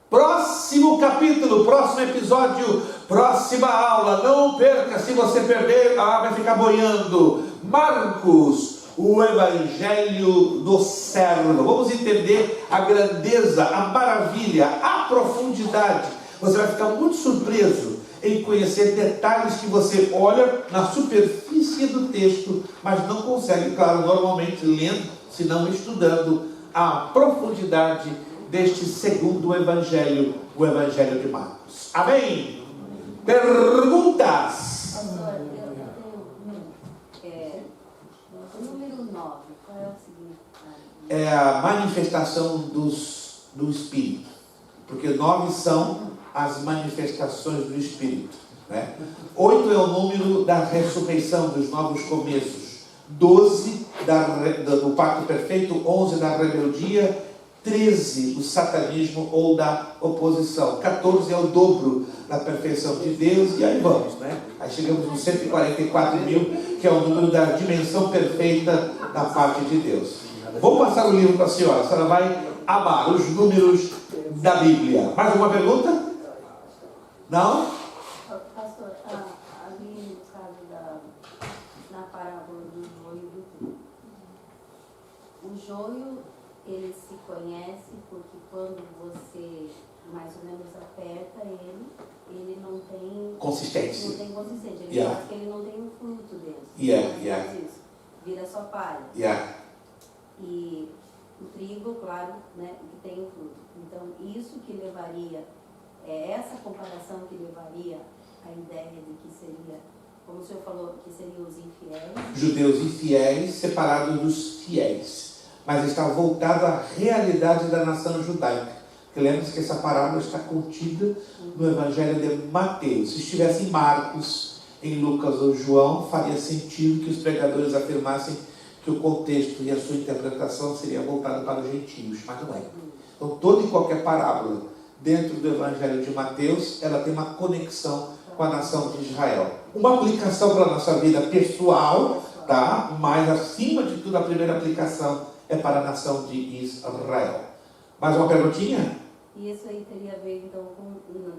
Próximo capítulo, próximo episódio, próxima aula. Não perca, se você perder, vai ficar boiando. Marcos, o Evangelho do servo. Vamos entender a grandeza, a maravilha, a profundidade. Você vai ficar muito surpreso em conhecer detalhes que você olha na superfície do texto, mas não consegue, claro, normalmente lendo, se não estudando a profundidade deste segundo evangelho, o Evangelho de Marcos. Amém? Perguntas? Pastor, eu tenho o número 9, qual é o significado? É a manifestação do Espírito, porque 9 são as manifestações do Espírito, né? 8 é o número da ressurreição, dos novos começos, 12 do pacto perfeito, 11 da rebeldia, 13 do satanismo ou da oposição, 14 é o dobro da perfeição de Deus, e aí vamos, né? Aí chegamos nos 144 mil, que é o número da dimensão perfeita da parte de Deus. Vou passar o livro para a senhora vai amar os números da Bíblia. Mais uma pergunta? Não? Pastor, ali no caso na parábola do joio e do trigo, o joio, ele se conhece porque quando você mais ou menos aperta ele não tem consistência. Não tem consistência. Ele Yeah. fala que ele não tem o fruto dele. Yeah. Isso. Vira só palha. Yeah. E o trigo, claro, né, que tem o fruto. Então, isso que levaria, essa comparação que levaria à ideia de que seria, como o senhor falou, que seriam os infiéis. Judeus infiéis separados dos fiéis. Mas está voltado à realidade da nação judaica. Porque lembre-se que essa parábola está contida no Evangelho de Mateus. Se estivesse em Marcos, em Lucas ou João, faria sentido que os pregadores afirmassem que o contexto e a sua interpretação seria voltado para os gentios, mas não é. Então, toda e qualquer parábola dentro do Evangelho de Mateus, ela tem uma conexão com a nação de Israel. Uma aplicação para a nossa vida pessoal, tá? Mas acima de tudo, a primeira aplicação é para a nação de Israel. Mais uma perguntinha? E isso aí teria a ver, então,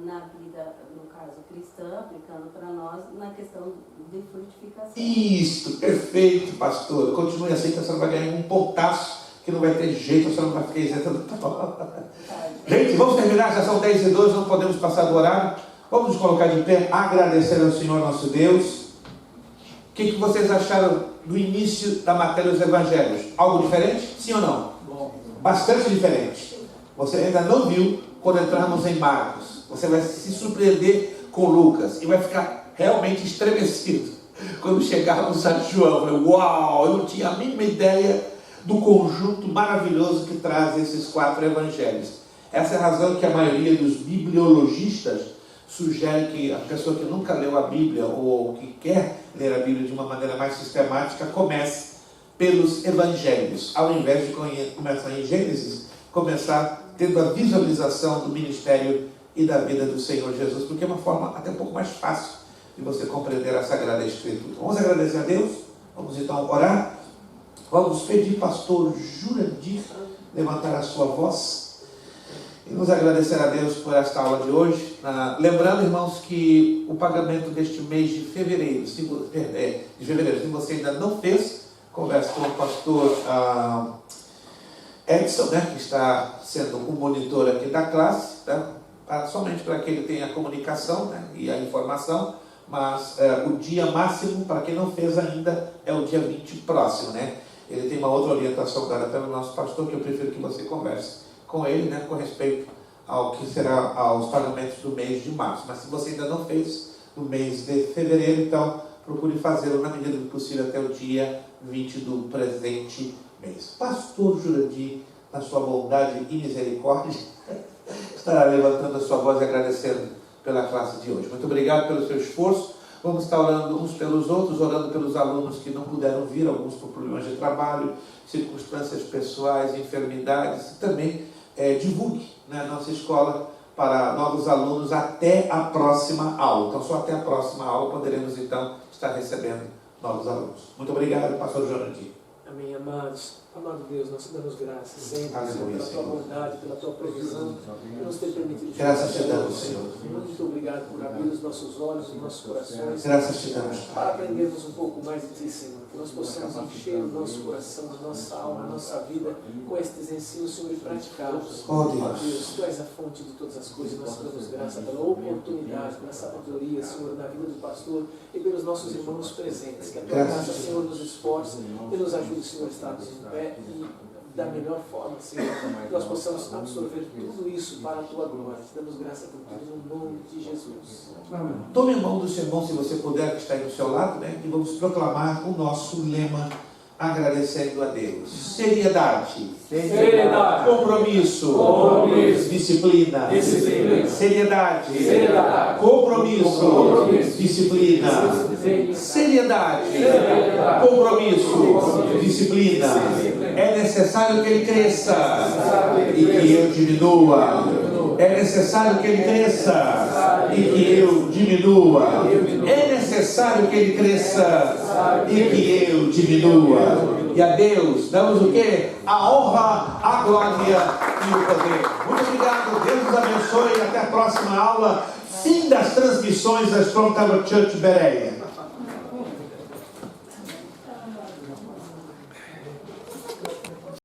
na vida, no caso, cristã, aplicando para nós, na questão de frutificação. Isso, perfeito, pastor. Continue assim que a senhora vai ganhar um pontaço, que não vai ter jeito, a senhora não vai ficar isenta do tal. Gente, vamos terminar, já são 10h02, não podemos passar do horário. Vamos nos colocar de pé, agradecer ao Senhor nosso Deus. O que vocês acharam do início da matéria dos evangelhos? Algo diferente? Sim ou não? Bastante diferente. Você ainda não viu quando entrarmos em Marcos. Você vai se surpreender com Lucas e vai ficar realmente estremecido quando chegarmos a João. Uau, eu não tinha a mínima ideia do conjunto maravilhoso que traz esses 4 evangelhos. Essa é a razão que a maioria dos bibliologistas sugere que a pessoa que nunca leu a Bíblia ou que quer ler a Bíblia de uma maneira mais sistemática comece pelos evangelhos, ao invés de começar em Gênesis, começar tendo a visualização do ministério e da vida do Senhor Jesus, porque é uma forma até um pouco mais fácil de você compreender a Sagrada Escritura. Vamos agradecer a Deus? Vamos então orar? Vamos pedir, pastor Jurandir, levantar a sua voz e nos agradecer a Deus por esta aula de hoje. Lembrando, irmãos, que o pagamento deste mês de fevereiro, se você ainda não fez, converse com o pastor Edson, né, que está sendo o monitor aqui da classe, tá? Somente para que ele tenha a comunicação, né, e a informação, mas o dia máximo, para quem não fez ainda, é o dia 20 próximo, né? Ele tem uma outra orientação dada pelo nosso pastor, que eu prefiro que você converse com ele, né, com respeito ao que será aos pagamentos do mês de março. Mas se você ainda não fez no mês de fevereiro, então procure fazê-lo na medida do possível até o dia 20 do presente mês. Pastor Jurandir, na sua bondade e misericórdia, estará levantando a sua voz e agradecendo pela classe de hoje. Muito obrigado pelo seu esforço. Vamos estar orando uns pelos outros, orando pelos alunos que não puderam vir, alguns por problemas de trabalho, circunstâncias pessoais, enfermidades. E também divulgue, né, a nossa escola para novos alunos até a próxima aula. Então, só até a próxima aula poderemos, então, estar recebendo novos alunos. Muito obrigado, pastor Jurandir. Amém, amados. Amado Deus, nós te damos graças sempre, Aleluia, pela tua bondade, pela tua provisão, por nos ter permitido. Graças te damos, Senhor. Muito obrigado por abrir os nossos olhos, os nossos corações, Graças te damos, para aprendermos um pouco mais de ti, Senhor. Que nós possamos encher o nosso coração, a nossa alma, a nossa vida com estes ensinos, Senhor, e praticá-los. Oh, Deus. Ó Deus, tu és a fonte de todas as coisas. Nós te damos graça pela oportunidade, pela sabedoria, Senhor, na vida do pastor e pelos nossos irmãos presentes. Que a tua Graças, graça, Senhor, nos esforce e nos ajude, Senhor, a estarmos em pé e da melhor forma, Senhor, que nós possamos absorver tudo isso para a tua glória. Te damos graça por tudo no nome de Jesus. Tome a mão do seu irmão, se você puder, que está aí do seu lado, né? E vamos proclamar o nosso lema, agradecendo a Deus. Seriedade. Seriedade. Compromisso. Compromisso. Disciplina. Disciplina. Seriedade. Seriedade. Compromisso. Compromisso. Disciplina. Seriedade. Seriedade. Compromisso. Disciplina. É necessário que ele cresça e que eu diminua. É necessário que ele cresça e que eu diminua. É necessário que ele cresça e que eu diminua. E a Deus damos o quê? A honra, a glória e o poder. Muito obrigado, Deus nos abençoe. Até a próxima aula. Fim das transmissões da Strong Tower Church Bereia.